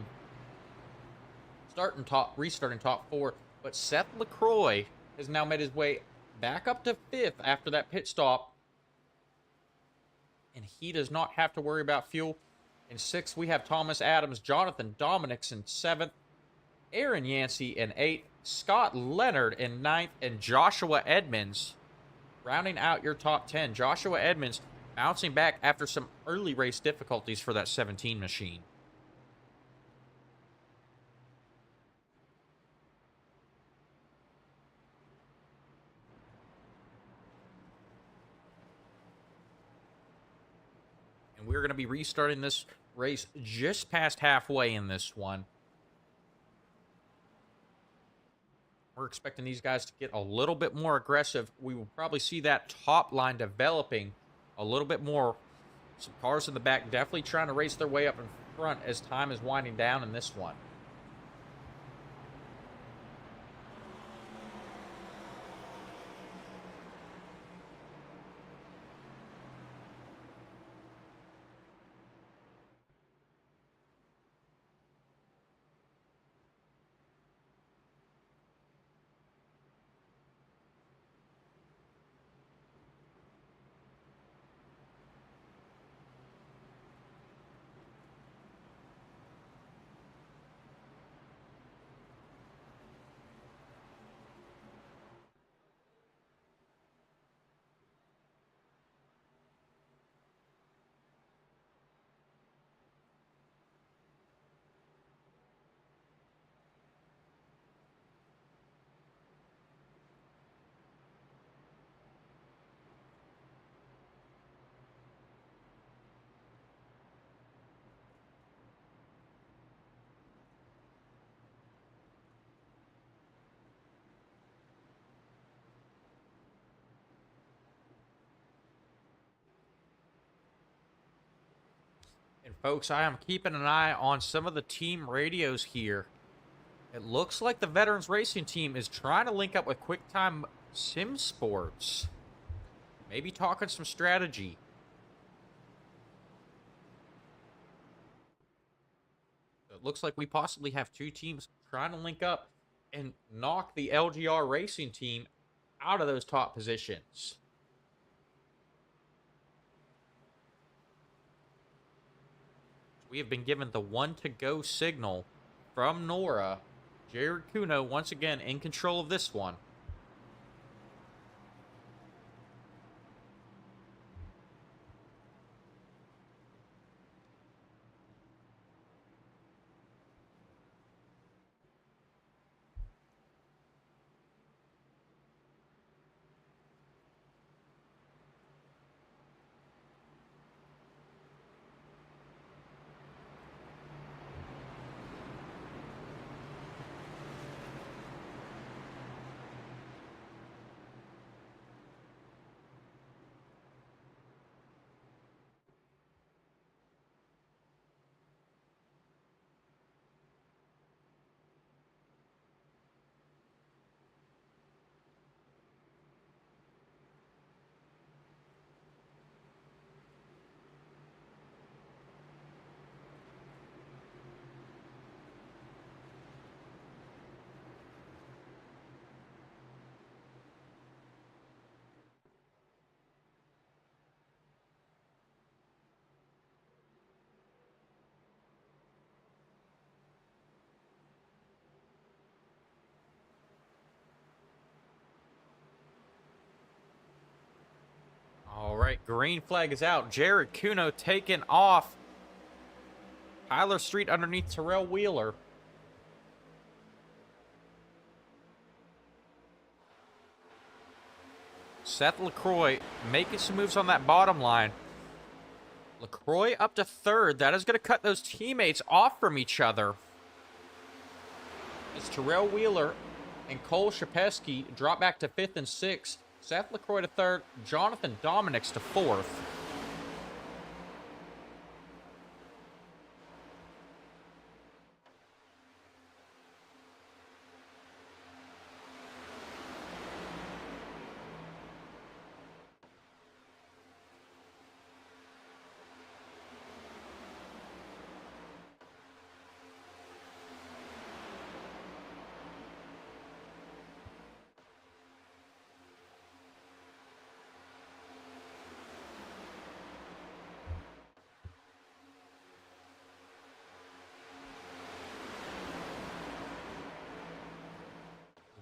restarting top 4. But Seth LaCroix has now made his way back up to 5th after that pit stop. And he does not have to worry about fuel. In 6th, we have Thomas Adams, Jonathan Dominics in 7th, Aaron Yancey in 8th, Scott Leonard in 9th, and Joshua Edmonds rounding out your top 10. Joshua Edmonds bouncing back after some early race difficulties for that 17 machine. And we're going to be restarting this race just past halfway in this one. We're expecting these guys to get a little bit more aggressive. We will probably see that top line developing a little bit more. Some cars in the back definitely trying to race their way up in front as time is winding down in this one. Folks, I am keeping an eye on some of the team radios here. It looks like the Veterans Racing Team is trying to link up with QuickTime Sim Sports. Maybe talking some strategy. It looks like we possibly have two teams trying to link up and knock the LGR Racing Team out of those top positions. We have been given the 1-to-go signal from NORA. Jared Kuno once again in control of this one. All right, green flag is out. Jared Kuno taking off Tyler Street underneath Terrell Wheeler. Seth LaCroix making some moves on that bottom line. LaCroix up to third. That is going to cut those teammates off from each other. It's Terrell Wheeler and Cole Shapesky drop back to 5th and 6th. Seth LaCroix to 3rd. Jonathan Dominics to 4th.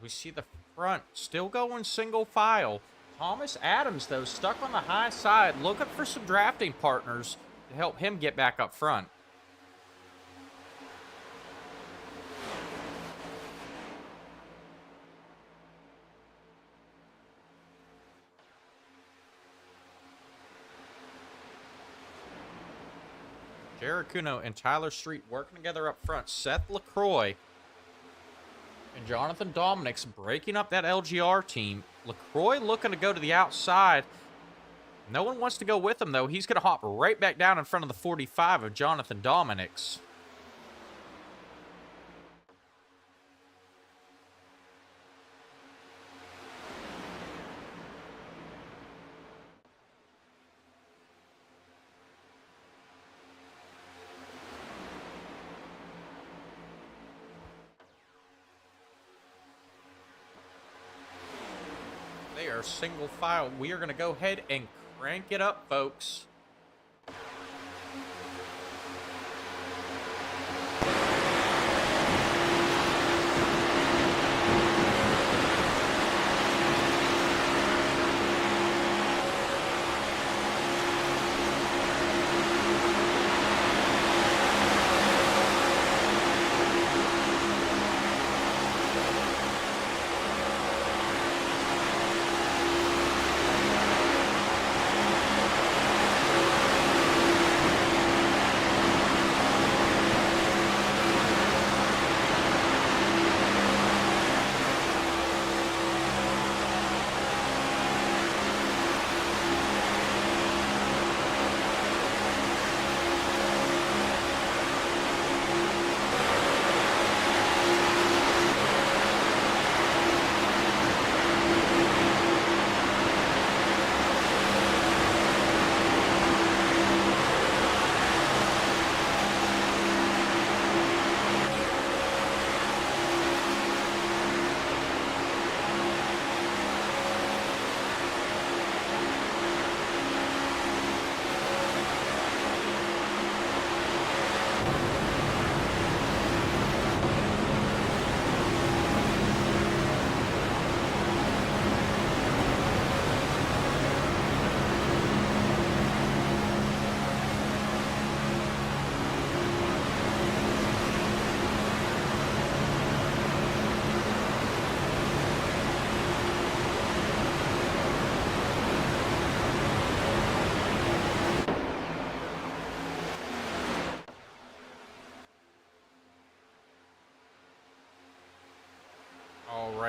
We see the front still going single file. Thomas Adams, though, stuck on the high side, looking for some drafting partners to help him get back up front. Jared Kuno and Tyler Street working together up front. Seth LaCroix and Jonathan Dominics breaking up that LGR team. LaCroix looking to go to the outside. No one wants to go with him, though. He's going to hop right back down in front of the 45 of Jonathan Dominics. They are single file. We are going to go ahead and crank it up, folks.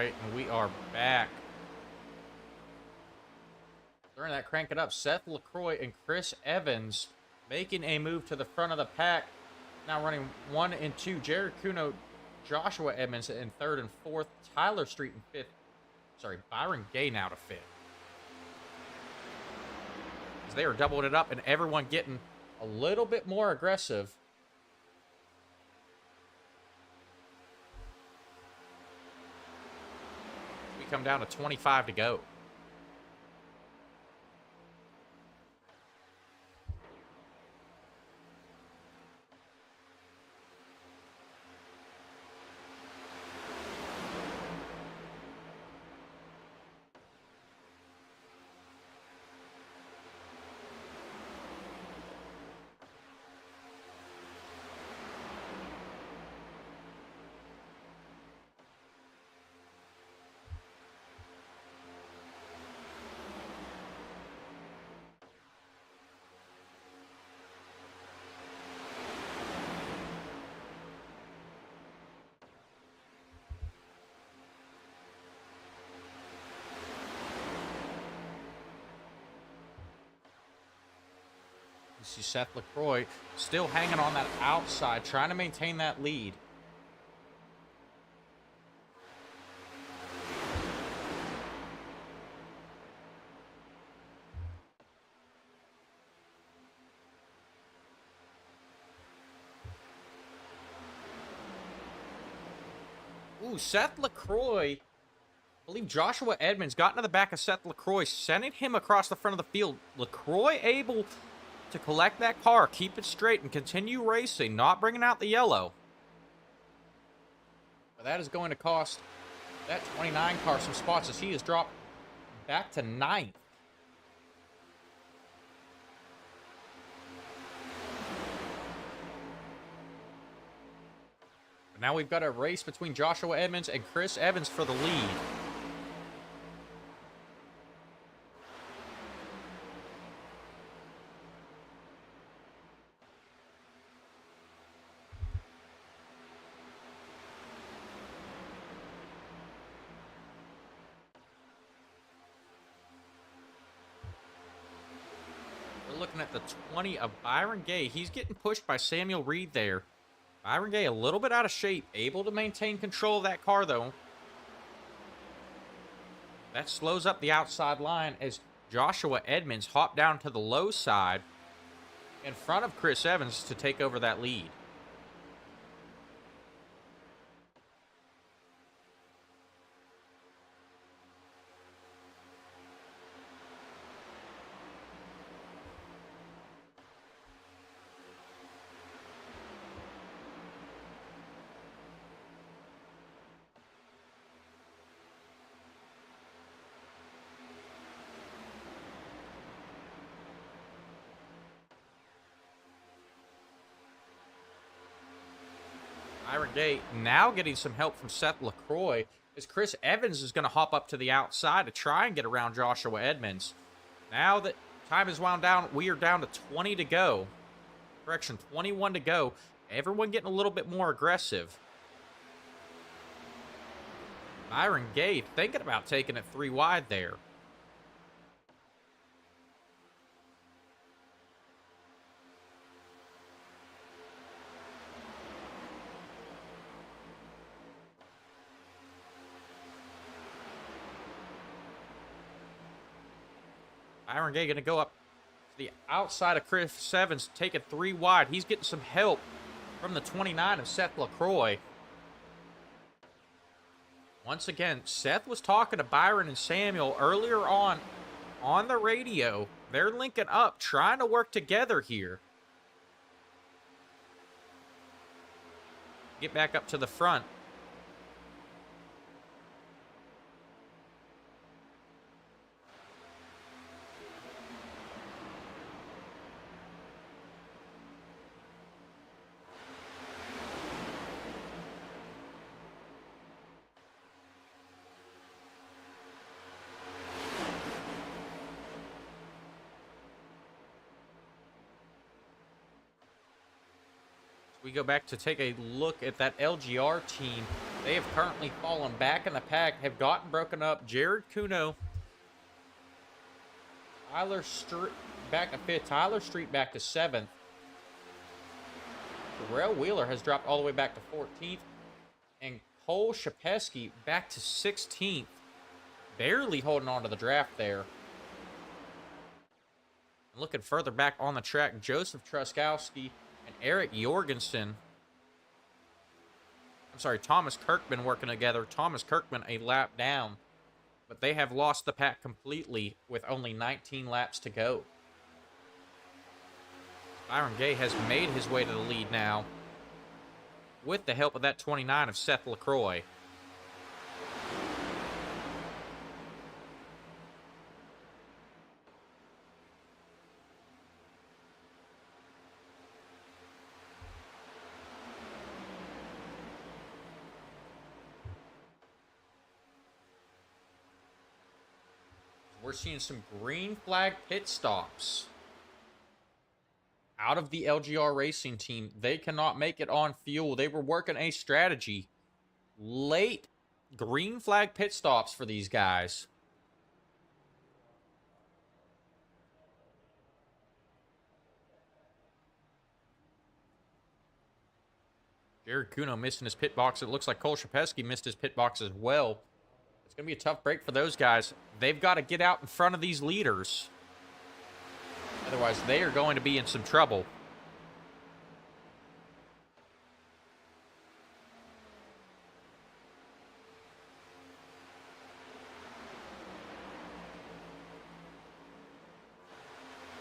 right, and we are back. During that, crank it up. Seth LaCroix and Chris Evans making a move to the front of the pack. Now running 1 and 2. Jared Kuno, Joshua Edmonds in 3rd and 4th. Tyler Street in 5th. Sorry, Byron Gay now to 5th. As they are doubling it up and everyone getting a little bit more aggressive. We come down to 25 to go. You see Seth LaCroix still hanging on that outside, trying to maintain that lead. Ooh, Seth LaCroix. I believe Joshua Edmonds got into the back of Seth LaCroix, sending him across the front of the field. LaCroix able to collect that car, keep it straight, and continue racing, not bringing out the yellow. But that is going to cost that 29 car some spots as he has dropped back to 9th. But now we've got a race between Joshua Edmonds and Chris Evans for the lead. Looking at the 20 of Byron Gay. He's getting pushed by Samuel Reed there. Byron Gay a little bit out of shape. Able to maintain control of that car, though. That slows up the outside line as Joshua Edmonds hopped down to the low side in front of Chris Evans to take over that lead. Byron Gay now getting some help from Seth LaCroix as Chris Evans is going to hop up to the outside to try and get around Joshua Edmonds. Now that time is wound down, we are down to 20 to go. Correction, 21 to go. Everyone getting a little bit more aggressive. Byron Gay thinking about taking it 3 wide there. Byron Gay going to go up to the outside of Chris Evans, taking 3 wide. He's getting some help from the 29 of Seth LaCroix. Once again, Seth was talking to Byron and Samuel earlier on the radio. They're linking up, trying to work together here. Get back up to the front. We we go back to take a look at that LGR team. They have currently fallen back in the pack, have gotten broken up. Jared Kuno, Tyler Street back to 5th, Tyler Street back to 7th. Terrell Wheeler has dropped all the way back to 14th. And Cole Shapesky back to 16th. Barely holding on to the draft there. And looking further back on the track, Joseph Truskowski and Eric Jorgensen. I'm sorry, Thomas Kirkman working together. Thomas Kirkman a lap down. But they have lost the pack completely with only 19 laps to go. Byron Gay has made his way to the lead now with the help of that 29 of Seth LaCroix. We're seeing some green flag pit stops out of the LGR Racing team. They cannot make it on fuel. They were working a strategy. Late green flag pit stops for these guys. Jared Kuno missing his pit box. It looks like Cole Shapesky missed his pit box as well. It's going to be a tough break for those guys. They've got to get out in front of these leaders. Otherwise, they are going to be in some trouble.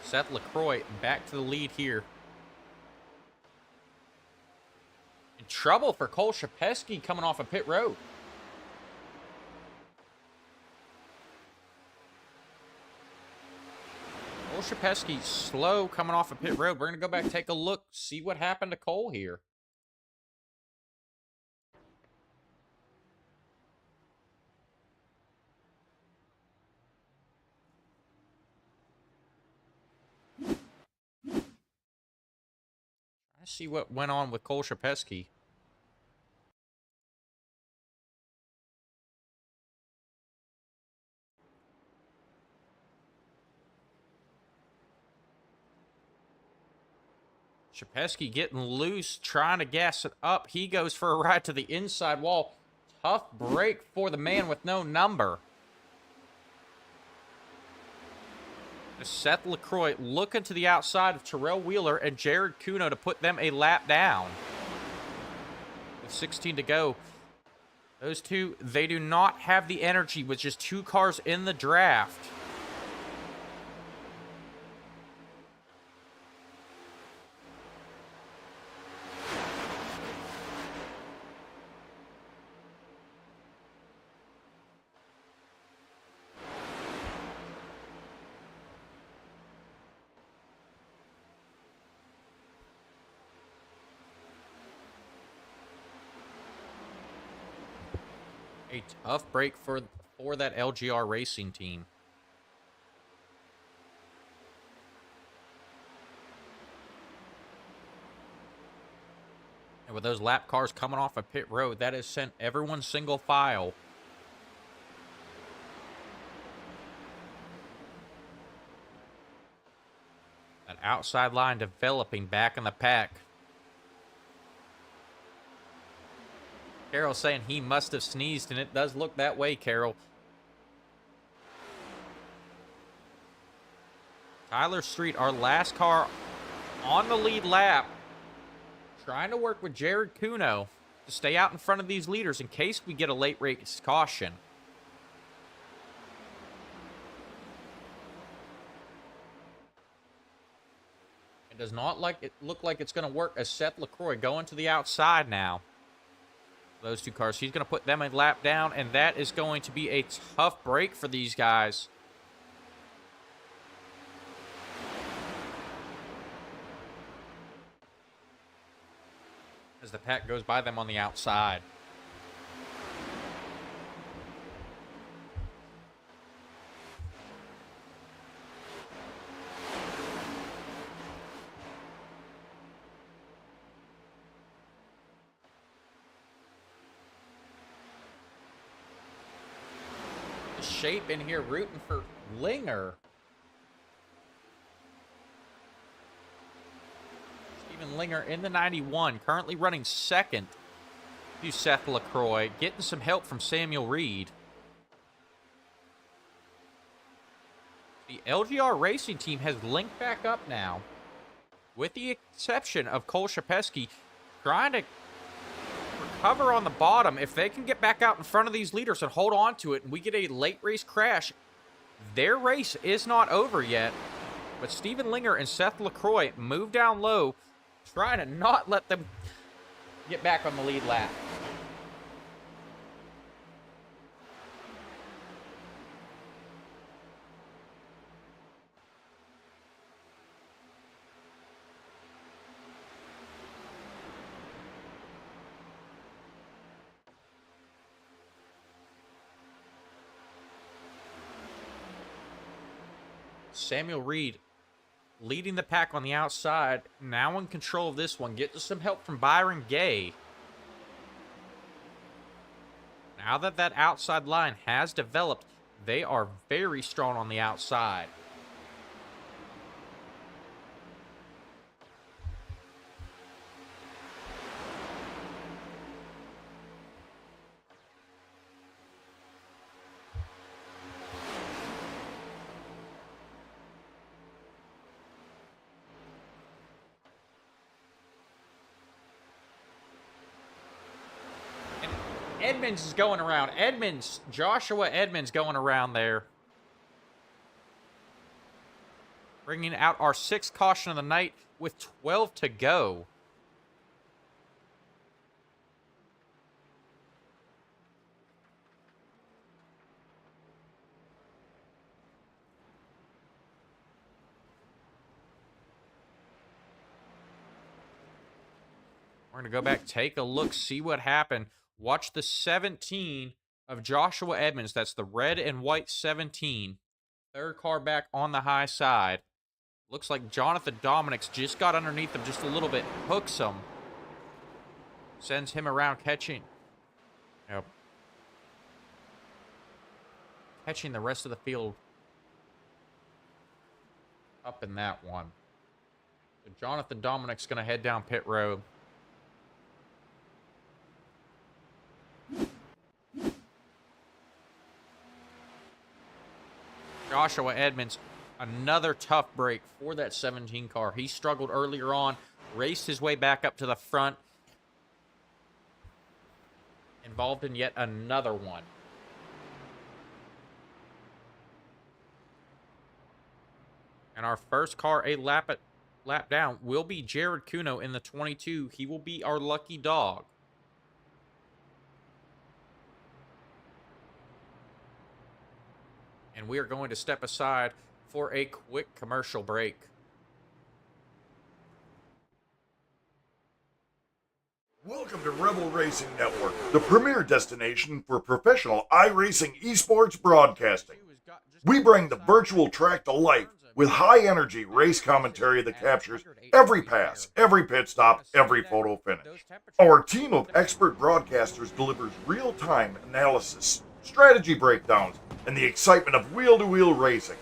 Seth LaCroix back to the lead here. In trouble for Cole Shapesky coming off a pit road. Cole Shapesky slow coming off a pit road. We're going to go back and take a look, see what happened to Cole here. Let's see what went on with Cole Shapesky. Shapesky getting loose, trying to gas it up. He goes for a ride to the inside wall. Tough break for the man with no number. Seth LaCroix looking to the outside of Terrell Wheeler and Jared Kuno to put them a lap down. With 16 to go. Those two, they do not have the energy with just 2 cars in the draft. A tough break for that LGR Racing team. And with those lap cars coming off a pit road, that has sent everyone single file. That outside line developing back in the pack. Carol saying he must have sneezed, and it does look that way, Carol. Tyler Street, our last car on the lead lap, trying to work with Jared Kuno to stay out in front of these leaders in case we get a late race caution. It does not look like it's going to work as Seth LaCroix going to the outside now. Those 2 cars. He's going to put them a lap down, and that is going to be a tough break for these guys. As the pack goes by them on the outside. shape in here rooting for Linger. Steven Linger in the 91, currently running second to Seth LaCroix, getting some help from Samuel Reed. The LGR Racing team has linked back up now, with the exception of Cole Shapesky, trying to recover on the bottom. If they can get back out in front of these leaders and hold on to it, and we get a late race crash, their race is not over yet. But Steven Linger and Seth LaCroix move down low, trying to not let them get back on the lead lap. Samuel Reed leading the pack on the outside, now in control of this one, getting some help from Byron Gay. Now that that outside line has developed, they are very strong on the outside. Edmonds is going around. Joshua Edmonds going around there. Bringing out our 6th caution of the night with 12 to go. We're going to go back, take a look, see what happened. Watch the 17 of Joshua Edmonds. That's the red and white 17. Third car back on the high side. Looks like Jonathan Dominics just got underneath him just a little bit. Hooks him. Sends him around catching. Yep. Catching the rest of the field up in that one. So Jonathan Dominics going to head down pit road. Joshua Edmonds, another tough break for that 17 car. He struggled earlier on, raced his way back up to the front. Involved in yet another one. And our first car a lap down will be Jared Kuno in the 22. He will be our lucky dog. And we are going to step aside for a quick commercial break. Welcome to Rebel Racing Network, the premier destination for professional iRacing esports broadcasting. We bring the virtual track to life with high-energy race commentary that captures every pass, every pit stop, every photo finish. Our team of expert broadcasters delivers real-time analysis, strategy breakdowns, and the excitement of wheel-to-wheel racing.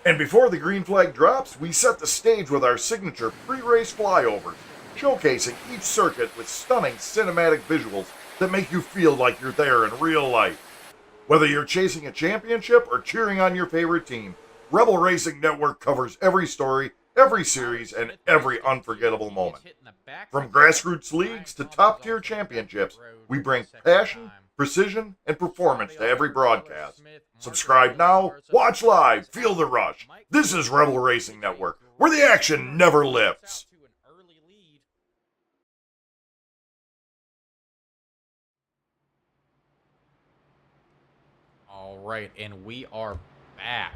And before the green flag drops, we set the stage with our signature pre-race flyovers, showcasing each circuit with stunning cinematic visuals that make you feel like you're there in real life. Whether you're chasing a championship or cheering on your favorite team, Rebel Racing Network covers every story, every series, and every unforgettable moment. From grassroots leagues to top-tier championships, we bring passion, precision, and performance to every broadcast. Subscribe now, watch live, feel the rush. This is Rebel Racing Network, where the action never lifts. All right, and we are back.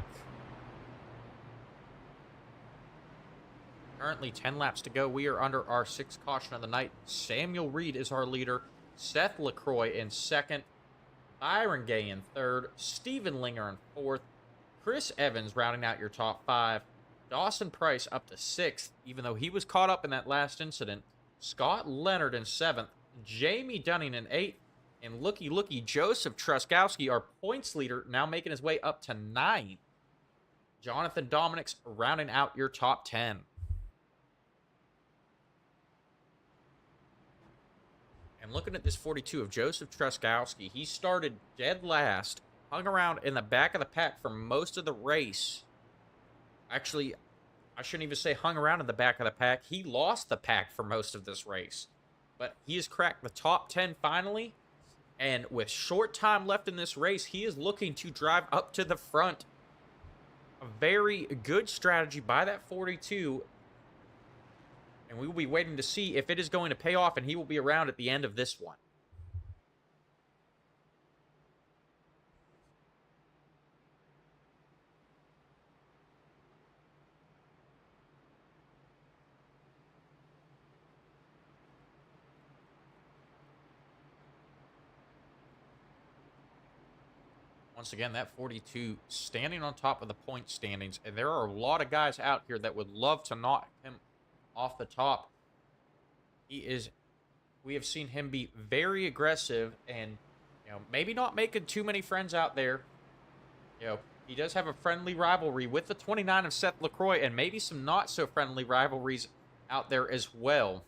Currently 10 laps to go. We are under our 6th caution of the night. Samuel Reed is our leader. Seth LaCroix in 2nd. Byron Gay in 3rd. Steven Linger in 4th. Chris Evans rounding out your top 5. Dawson Price up to 6th, even though he was caught up in that last incident. Scott Leonard in 7th. Jamie Dunning in 8th. And looky, Joseph Truskowski, our points leader, now making his way up to 9. Jonathan Dominic's rounding out your top 10. And looking at this 42 of Joseph Truskowski, he started dead last, hung around in the back of the pack for most of the race. Actually, I shouldn't even say hung around in the back of the pack. He lost the pack for most of this race. But he has cracked the top 10 finally. And with short time left in this race, he is looking to drive up to the front. A very good strategy by that 42. And we will be waiting to see if it is going to pay off, and he will be around at the end of this one. Once again, that 42 standing on top of the point standings, and there are a lot of guys out here that would love to knock him off the top. We have seen him be very aggressive and, maybe not making too many friends out there. He does have a friendly rivalry with the 29 of Seth LaCroix, and maybe some not so friendly rivalries out there as well.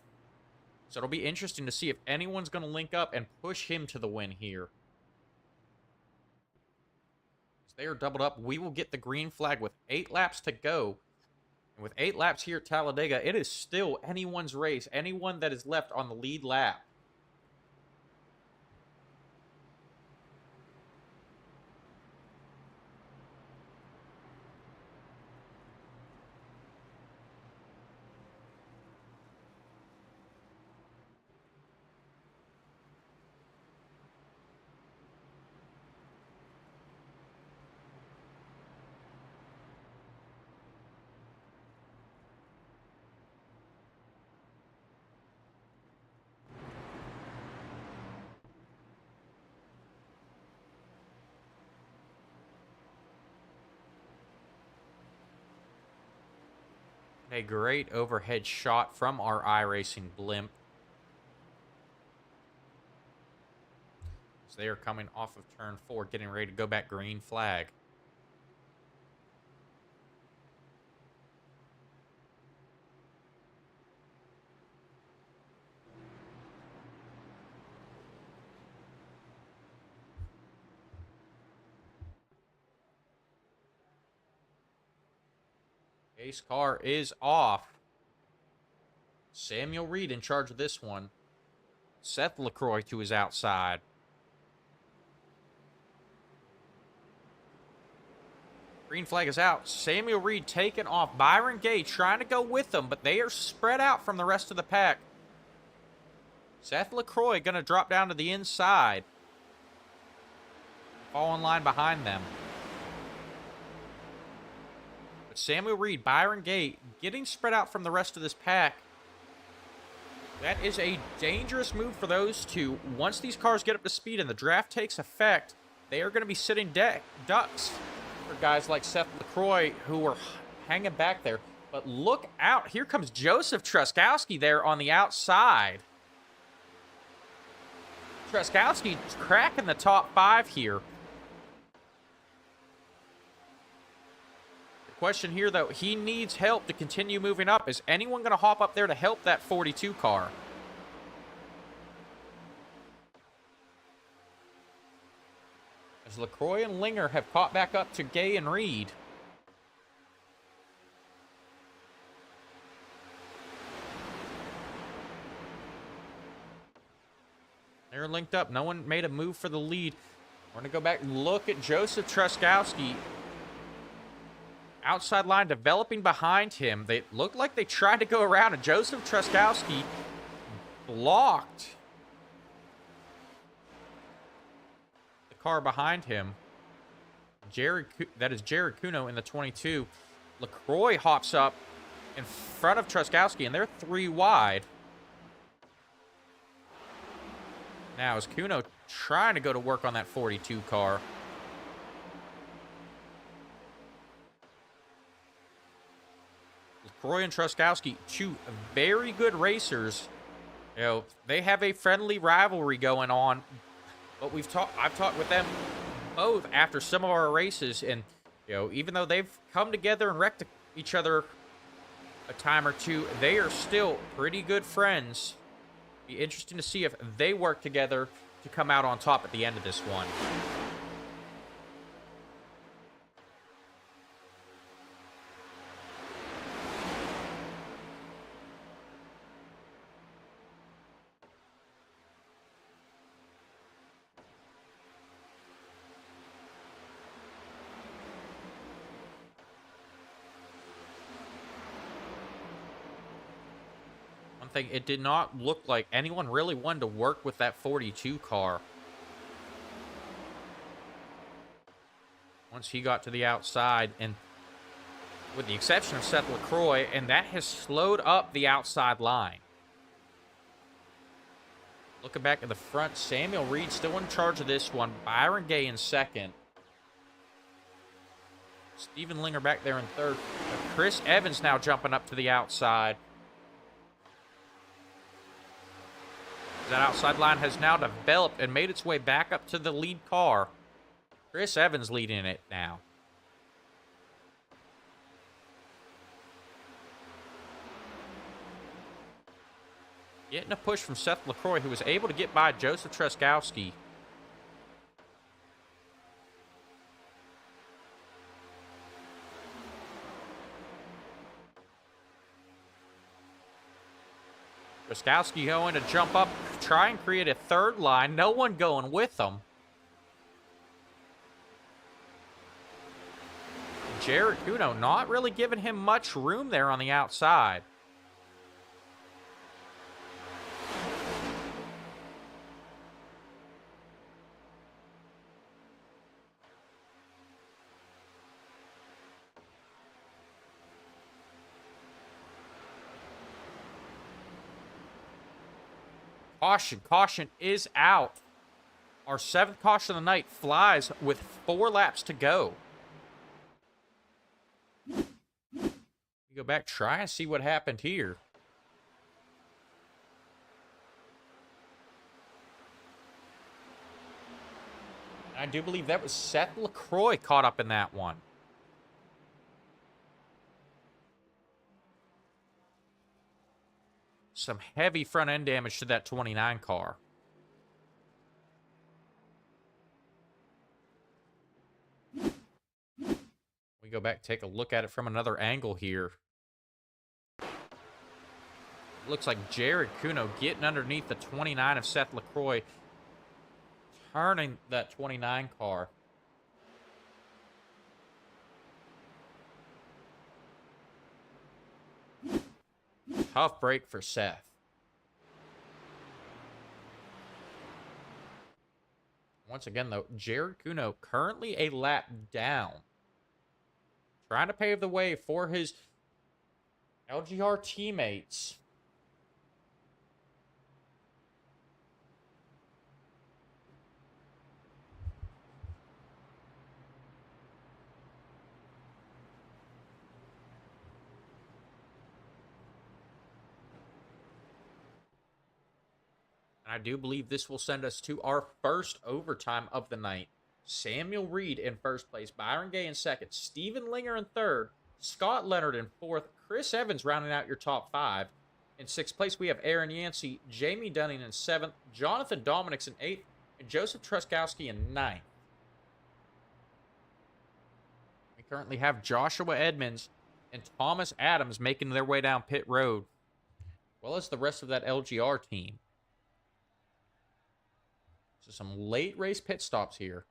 So it'll be interesting to see if anyone's going to link up and push him to the win here. They are doubled up. We will get the green flag with 8 laps to go. And with 8 laps here at Talladega, it is still anyone's race. Anyone that is left on the lead lap. A great overhead shot from our iRacing blimp. So they are coming off of turn 4, getting ready to go back green flag. Ace car is off. Samuel Reed in charge of this one. Seth LaCroix to his outside. Green flag is out. Samuel Reed taken off. Byron Gay trying to go with them, but they are spread out from the rest of the pack. Seth LaCroix going to drop down to the inside. Fall in line behind them. But Samuel Reed, Byron Gay, getting spread out from the rest of this pack. That is a dangerous move for those two. Once these cars get up to speed and the draft takes effect, they are going to be sitting ducks for guys like Seth LaCroix who are hanging back there. But look out. Here comes Joseph Truskowski there on the outside. Truskowski cracking the top 5 here. Question here, though, he needs help to continue moving up. Is anyone going to hop up there to help that 42 car? As LaCroix and Linger have caught back up to Gay and Reed. They're linked up. No one made a move for the lead. We're going to go back and look at Joseph Truskowski. Outside line developing behind him. They looked like they tried to go around, and Joseph Truskowski blocked the car behind him. That is Jared Kuno in the 22. LaCroix hops up in front of Truskowski, and they're 3 wide. Now is Kuno trying to go to work on that 42 car. LaCroix and Truskowski, 2 very good racers. They have a friendly rivalry going on. But I've talked with them both after some of our races, and even though they've come together and wrecked each other a time or two, they are still pretty good friends. Be interesting to see if they work together to come out on top at the end of this one. Thing, it did not look like anyone really wanted to work with that 42 car. Once he got to the outside, and with the exception of Seth LaCroix, and that has slowed up the outside line. Looking back at the front, Samuel Reed still in charge of this one. Byron Gay in second. Steven Linger back there in third. But Chris Evans now jumping up to the outside. That outside line has now developed and made its way back up to the lead car. Chris Evans leading it now. Getting a push from Seth LaCroix, who was able to get by Joseph Truskowski. Truskowski going to jump up, try and create a third line. No one going with them. Jared Kuno not really giving him much room there on the outside. Caution. Caution is out. Our 7th caution of the night flies with 4 laps to go. We go back, try and see what happened here. I do believe that was Seth LaCroix caught up in that one. Some heavy front end damage to that 29 car. We go back, take a look at it from another angle here. Looks like Jared Kuno getting underneath the 29 of Seth LaCroix, turning that 29 car. Tough break for Seth. Once again, though, Jared Kuno currently a lap down. Trying to pave the way for his LGR teammates. I do believe this will send us to our first overtime of the night. Samuel Reed in first place, Byron Gay in second, Steven Linger in third, Scott Leonard in fourth, Chris Evans rounding out your top 5. In sixth place, we have Aaron Yancey, Jamie Dunning in seventh, Jonathan Dominics in eighth, and Joseph Truskowski in ninth. We currently have Joshua Edmonds and Thomas Adams making their way down pit road, as well as the rest of that LGR team. So some late race pit stops here.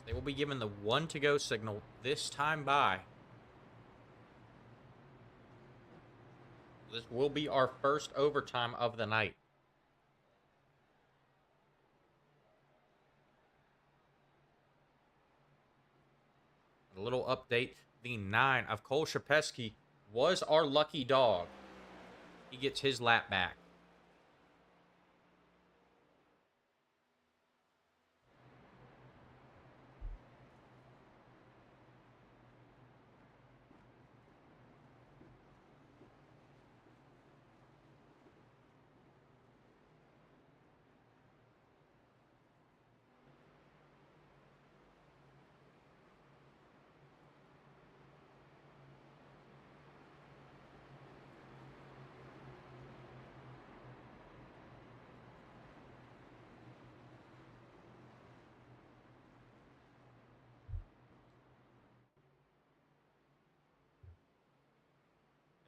They will be given the 1 to go signal this time by. This will be our first overtime of the night. A little update. The 9 of Cole Shapesky was our lucky dog. He gets his lap back.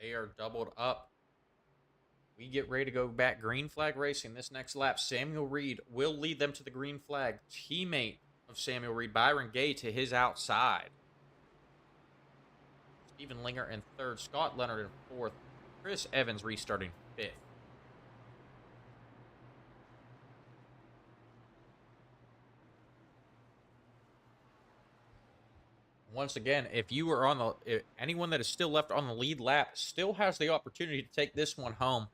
They are doubled up. We get ready to go back green flag racing this next lap. Samuel Reed will lead them to the green flag. Teammate of Samuel Reed, Byron Gay, to his outside. Stephen Linger in 3rd. Scott Leonard in 4th. Chris Evans restarting 5th. Once again, if you are on anyone that is still left on the lead lap still has the opportunity to take this one home.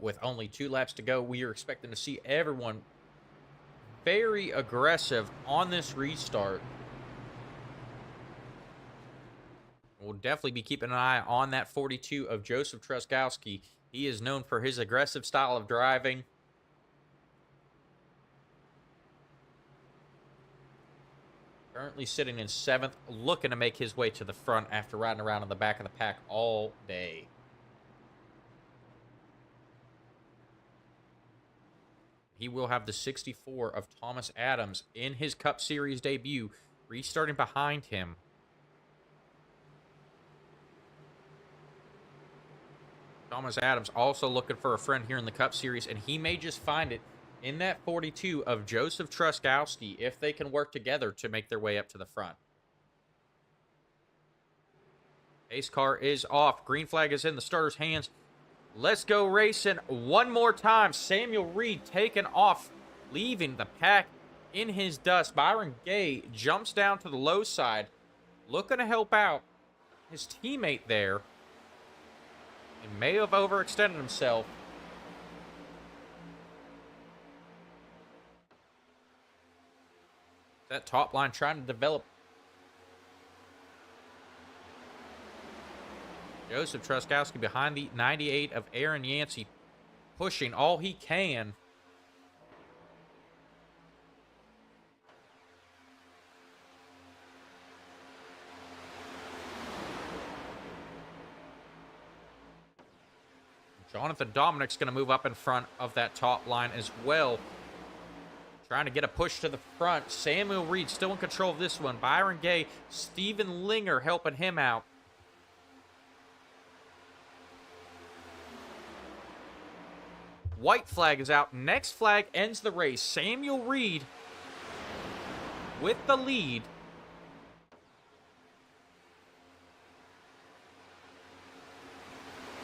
With only 2 laps to go, we are expecting to see everyone very aggressive on this restart. We'll definitely be keeping an eye on that 42 of Joseph Truskowski. He is known for his aggressive style of driving. Currently sitting in 7th, looking to make his way to the front after riding around in the back of the pack all day. He will have the 64 of Thomas Adams in his Cup Series debut, restarting behind him. Thomas Adams also looking for a friend here in the Cup Series, and he may just find it in that 42 of Joseph Truskowski if they can work together to make their way up to the front. Pace car is off. Green flag is in the starter's hands. Let's go racing one more time. Samuel Reed taking off, leaving the pack in his dust. Byron Gay jumps down to the low side, looking to help out his teammate there. He may have overextended himself. That top line trying to develop. Joseph Truskowski behind the 98 of Aaron Yancey, pushing all he can. Jonathan Dominic's going to move up in front of that top line as well. Trying to get a push to the front. Samuel Reed still in control of this one. Byron Gay, Stephen Linger helping him out. White flag is out. Next flag ends the race. Samuel Reed with the lead.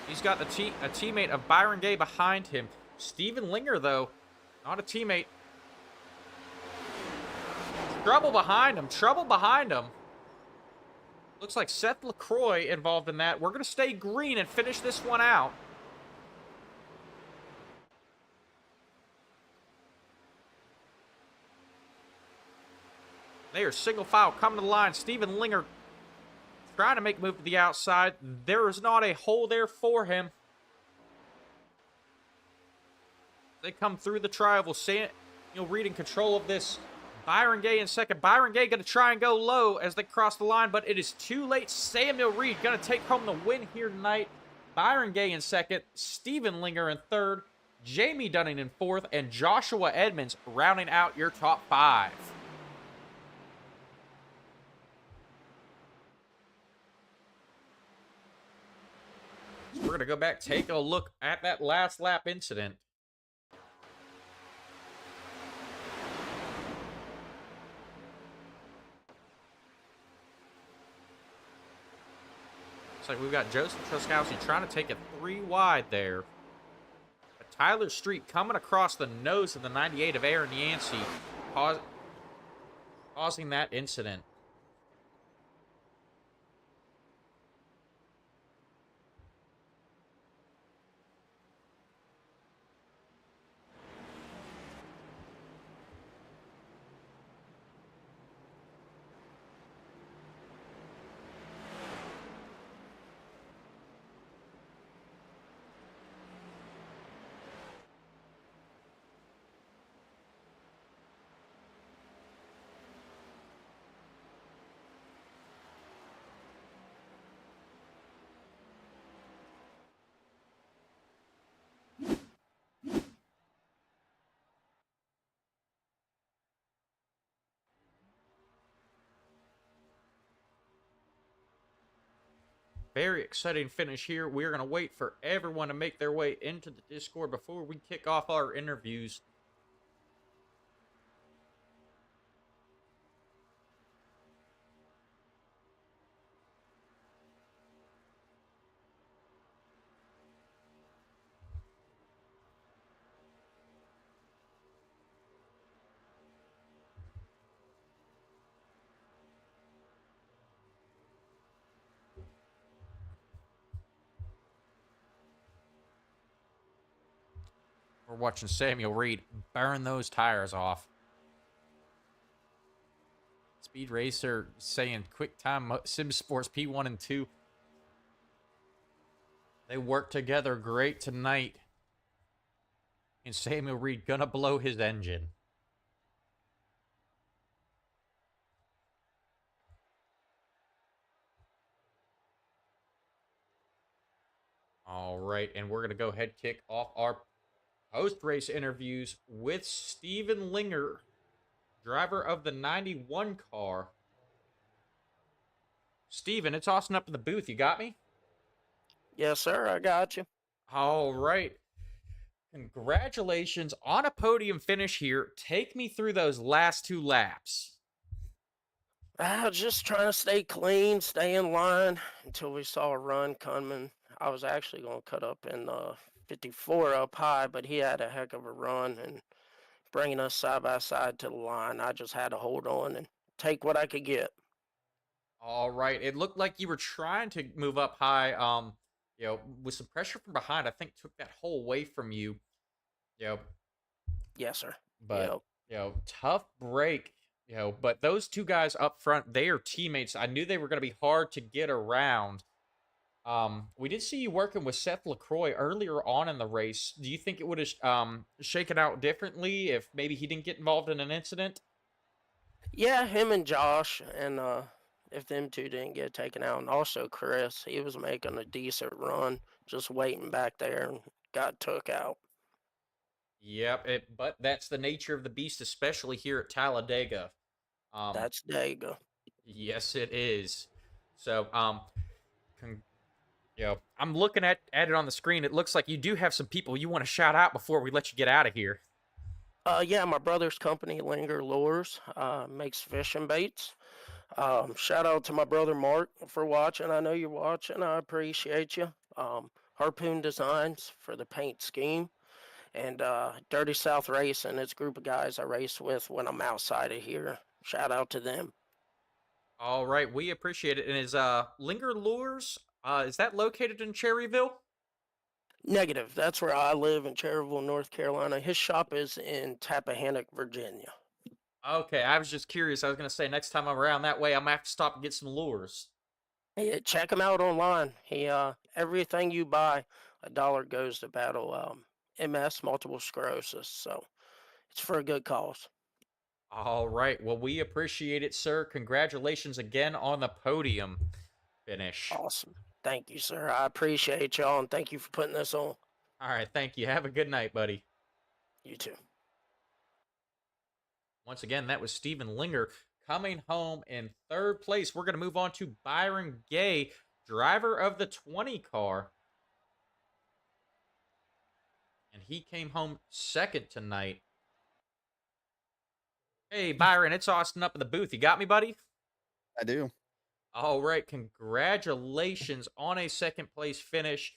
He's got a teammate of Byron Gay behind him. Stephen Linger, though, not a teammate. Trouble behind him. Trouble behind him. Looks like Seth LaCroix involved in that. We're going to stay green and finish this one out. They are single file coming to the line. Stephen Linger trying to make a move to the outside. There is not a hole there for him. They come through the tri-oval. Samuel Reed in control of this. Byron Gay in second. Byron Gay going to try and go low as they cross the line, but it is too late. Samuel Reed going to take home the win here tonight. Byron Gay in second. Stephen Linger in third. Jamie Dunning in fourth. And Joshua Edmonds rounding out your top 5. We're going to go back, take a look at that last lap incident. like we've got Joseph Truskowski trying to take it 3 wide there. But Tyler Street coming across the nose of the 98 of Aaron Yancey, causing that incident. Very exciting finish here. We're going to wait for everyone to make their way into the Discord before we kick off our interviews. We're watching Samuel Reed burn those tires off. Speed Racer saying quick time Sim Sports P1 and 2. They work together great tonight. And Samuel Reed gonna blow his engine. All right, and we're gonna go ahead and kick off our post-race interviews with Steven Linger, driver of the 91 car. Steven, it's Austin up in the booth. You got me? Yes, sir. I got you. All right. Congratulations on a podium finish here. Take me through those last 2 laps. I was just trying to stay clean, stay in line until we saw a run coming. I was actually going to cut up in 54 up high, but he had a heck of a run and bringing us side by side to the line. I just had to hold on and take what I could get. All right. It looked like you were trying to move up high, with some pressure from behind. I think took that hole away from you. Yes, sir. But, tough break, but those 2 guys up front, they are teammates. I knew they were going to be hard to get around. We did see you working with Seth LaCroix earlier on in the race. Do you think it would have shaken out differently if maybe he didn't get involved in an incident? Yeah, him and Josh, and if them 2 didn't get taken out, and also Chris, he was making a decent run, just waiting back there and got took out. Yep, but that's the nature of the beast, especially here at Talladega. That's Dega. Yes, it is. So, I'm looking at it on the screen. It looks like you do have some people you want to shout out before we let you get out of here. Yeah, my brother's company, Linger Lures, makes fishing baits. Shout out to my brother Mark for watching. I know you're watching. I appreciate you. Harpoon Designs for the paint scheme. And Dirty South Racing, it's a group of guys I race with when I'm outside of here. Shout out to them. All right, we appreciate it. And is Linger Lures, is that located in Cherryville? Negative. That's where I live in Cherryville, North Carolina. His shop is in Tappahannock, Virginia. Okay, I was just curious. I was going to say next time I'm around that way, I'm going to have to stop and get some lures. Yeah, check him out online. He everything you buy, $1 goes to battle MS, multiple sclerosis. So it's for a good cause. All right. Well, we appreciate it, sir. Congratulations again on the podium finish. Awesome. Thank you, sir. I appreciate y'all, and thank you for putting this on. All right. Thank you. Have a good night, buddy. You too. Once again, that was Steven Linger coming home in 3rd place. We're going to move on to Byron Gay, driver of the 20 car. And he came home 2nd tonight. Hey, Byron, it's Austin up in the booth. You got me, buddy? I do. All right, congratulations on a second place finish.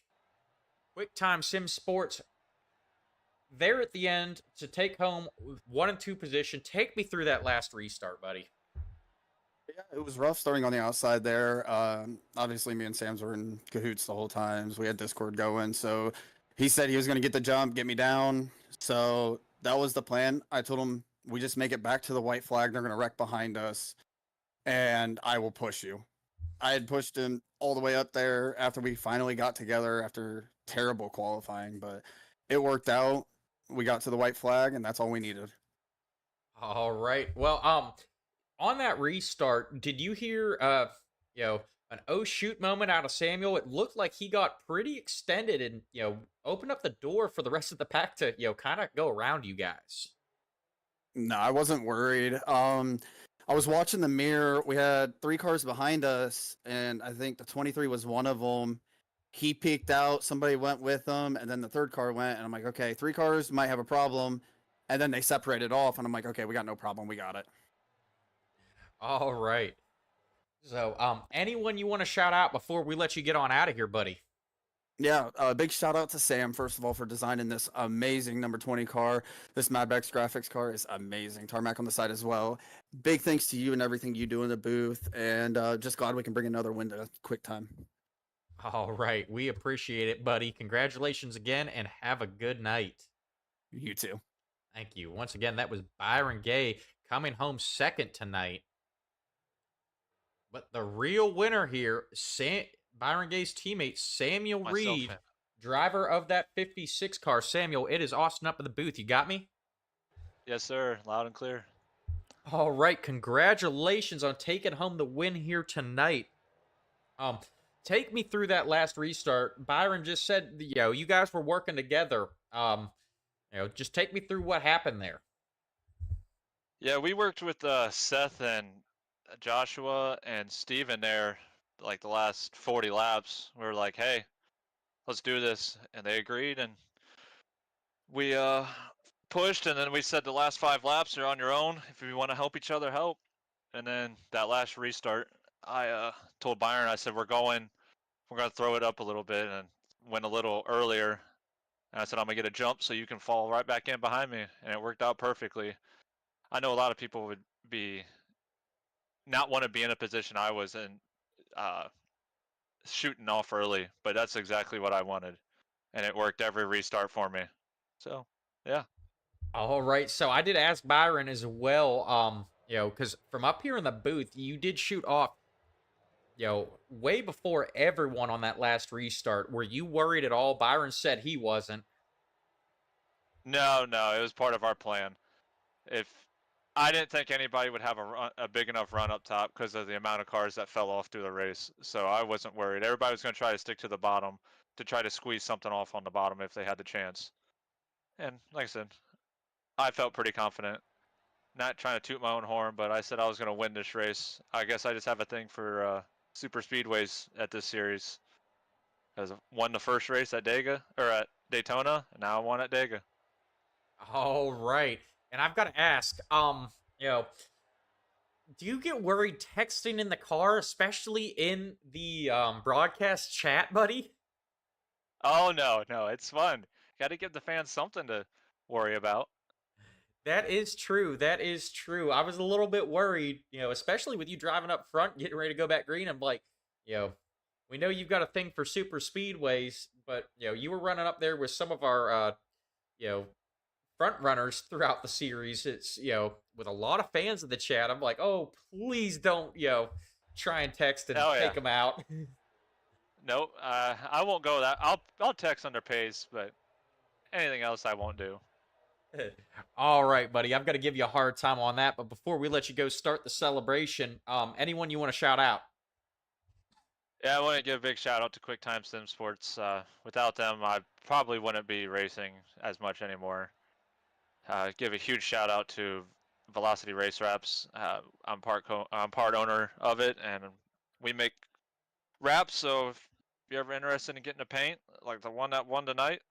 Quick Time Sim Sports there at the end to take home 1 and 2 position. Take me through that last restart, buddy. Yeah, it was rough starting on the outside there. Obviously, me and Sam's were in cahoots the whole time. So we had Discord going. So he said he was going to get the jump, get me down. So that was the plan. I told him we just make it back to the white flag. They're going to wreck behind us, and I will push you. I had pushed him all the way up there after we finally got together after terrible qualifying, but it worked out. We got to the white flag, and that's all we needed. All right. Well, on that restart, did you hear an oh shoot moment out of Samuel? It looked like he got pretty extended and, opened up the door for the rest of the pack to, kind of go around you guys. No, I wasn't worried. I was watching the mirror. We had 3 cars behind us, and I think the 23 was one of them. He peeked out. Somebody went with him, and then the 3rd car went. And I'm like, okay, 3 cars might have a problem. And then they separated off, and I'm like, okay, we got no problem. We got it. All right. So, anyone you want to shout out before we let you get on out of here, buddy? Yeah, a big shout out to Sam, first of all, for designing this amazing number 20 car. This Madbex graphics car is amazing. Tarmac on the side as well. Big thanks to you and everything you do in the booth, and just glad we can bring another win to Quick Time. All right. We appreciate it, buddy. Congratulations again, and have a good night. You too. Thank you. Once again, that was Byron Gay coming home second tonight. But the real winner here, Byron Gay's teammate, Samuel Reed, driver of that 56 car. Samuel, it is Austin up in the booth. You got me? Yes, sir. Loud and clear. All right. Congratulations on taking home the win here tonight. Take me through that last restart. Byron just said, you guys were working together. Just take me through what happened there. Yeah, we worked with Seth and Joshua and Steven there like the last 40 laps. We were like, hey, let's do this. And they agreed, and we pushed, and then we said the last 5 laps are on your own. If you want to help each other, help. And then that last restart, I told Byron, I said, we're going to throw it up a little bit, and went a little earlier. And I said, I'm going to get a jump so you can fall right back in behind me. And it worked out perfectly. I know a lot of people would not want to be in a position I was in, shooting off early, but that's exactly what I wanted. And it worked every restart for me. So, yeah. All right. So I did ask Byron as well, because from up here in the booth, you did shoot off, way before everyone on that last restart. Were you worried at all? Byron said he wasn't. No, it was part of our plan. I didn't think anybody would have a big enough run up top because of the amount of cars that fell off through the race. So I wasn't worried. Everybody was going to try to stick to the bottom to try to squeeze something off on the bottom if they had the chance. And like I said, I felt pretty confident. Not trying to toot my own horn, but I said I was going to win this race. I guess I just have a thing for super speedways at this series. I won the first race at Daytona, and now I won at Dega. All right. And I've got to ask, do you get worried texting in the car, especially in the broadcast chat, buddy? Oh, no, it's fun. Got to give the fans something to worry about. That is true. I was a little bit worried, especially with you driving up front, getting ready to go back green. I'm like, we know you've got a thing for super speedways, but, you were running up there with some of our, front runners throughout the series. It's, with a lot of fans in the chat. I'm like, oh, please don't, try and text and take them out. Nope, I won't go that. I'll text under pace, but anything else I won't do. All right, buddy. I've got to give you a hard time on that, but before we let you go start the celebration, anyone you want to shout out? Yeah, I want to give a big shout out to Quick Time Sim Sports. Without them, I probably wouldn't be racing as much anymore. Give a huge shout out to Velocity Race Wraps. I'm part owner of it, and we make wraps. So if you're ever interested in getting a paint like the one that won tonight,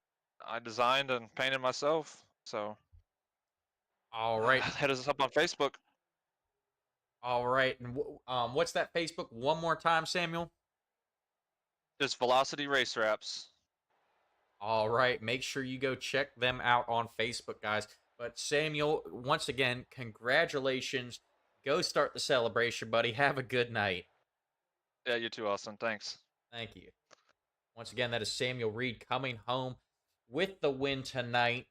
I designed and painted myself. So, all right, hit us up on Facebook. All right. And what's that Facebook one more time, Samuel? Just Velocity Race Wraps. All right. Make sure you go check them out on Facebook, guys. But Samuel, once again, congratulations. Go start the celebration, buddy. Have a good night. Yeah, you too, Austin. Thanks. Thank you. Once again, that is Samuel Reed coming home with the win tonight.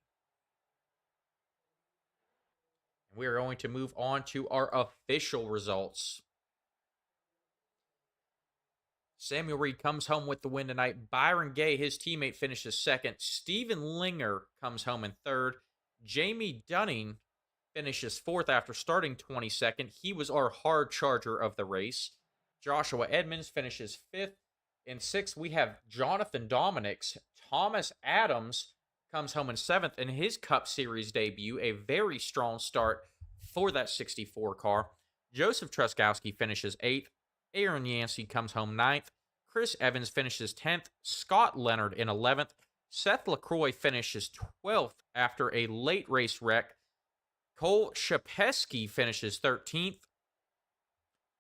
We are going to move on to our official results. Samuel Reed comes home with the win tonight. Byron Gay, his teammate, finishes second. Steven Linger comes home in third. Jamie Dunning finishes fourth after starting 22nd. He was our hard charger of the race. Joshua Edmonds finishes fifth. In sixth, we have Jonathan Dominics. Thomas Adams comes home in seventh in his Cup Series debut. A very strong start for that 64 car. Joseph Truskowski finishes eighth. Aaron Yancey comes home ninth. Chris Evans finishes 10th. Scott Leonard in 11th. Seth LaCroix finishes 12th after a late race wreck. Cole Shapesky finishes 13th.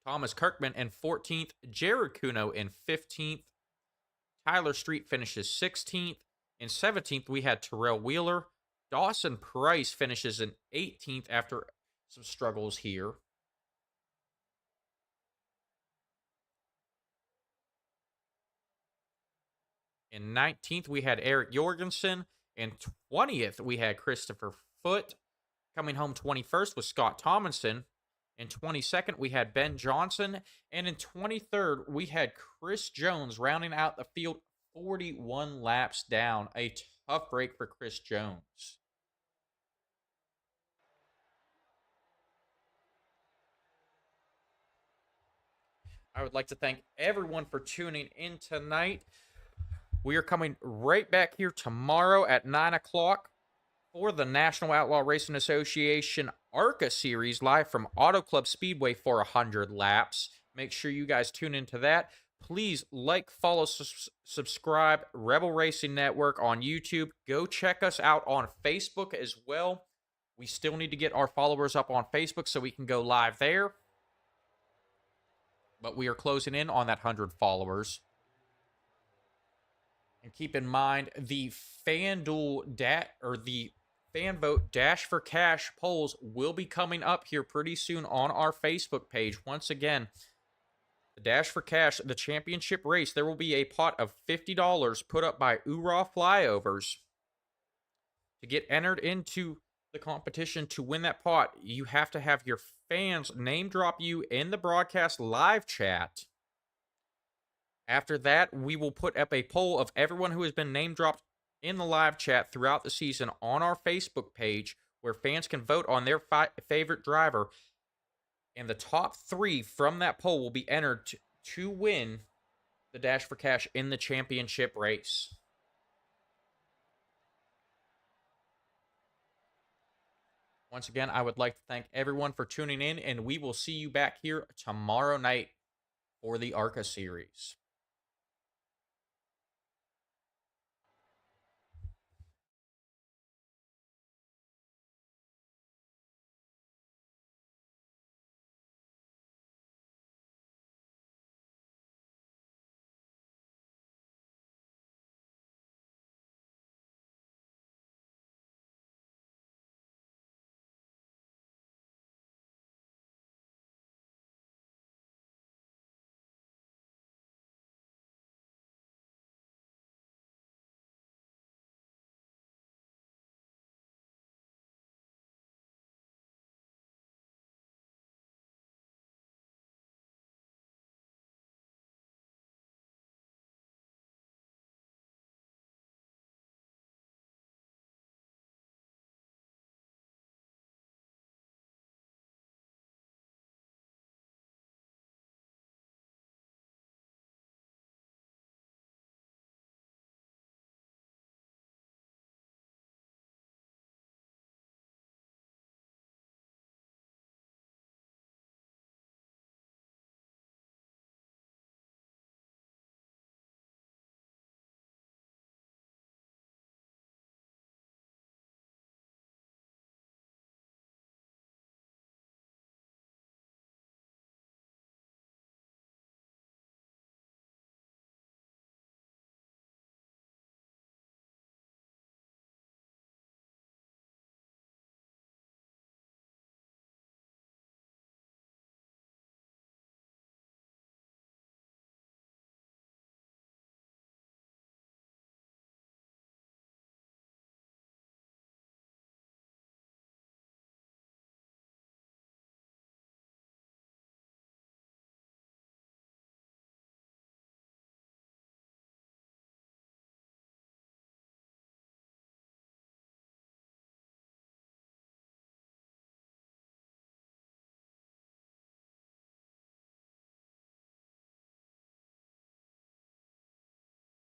Thomas Kirkman in 14th. Jared Kuno in 15th. Tyler Street finishes 16th. In 17th, we had Terrell Wheeler. Dawson Price finishes in 18th after some struggles here. In 19th, we had Eric Jorgensen. In 20th, we had Christopher Foote. Coming home 21st was Scott Tomlinson. In 22nd, we had Ben Johnson. And in 23rd, we had Chris Jones rounding out the field 41 laps down. A tough break for Chris Jones. I would like to thank everyone for tuning in tonight. We are coming right back here tomorrow at 9 o'clock for the National Outlaw Racing Association ARCA Series live from Auto Club Speedway for 100 laps. Make sure you guys tune into that. Please like, follow, subscribe, Rebel Racing Network on YouTube. Go check us out on Facebook as well. We still need to get our followers up on Facebook so we can go live there. But we are closing in on that 100 followers. And keep in mind, the FanDuel the Fan Vote Dash for Cash polls will be coming up here pretty soon on our Facebook page. Once again, the Dash for Cash, the championship race, there will be a pot of $50 put up by Oorah Flyovers. To get entered into the competition to win that pot, you have to have your fans name drop you in the broadcast live chat. After that, we will put up a poll of everyone who has been name dropped in the live chat throughout the season on our Facebook page, where fans can vote on their favorite driver. And the top 3 from that poll will be entered to win the Dash for Cash in the championship race. Once again, I would like to thank everyone for tuning in, and we will see you back here tomorrow night for the ARCA Series.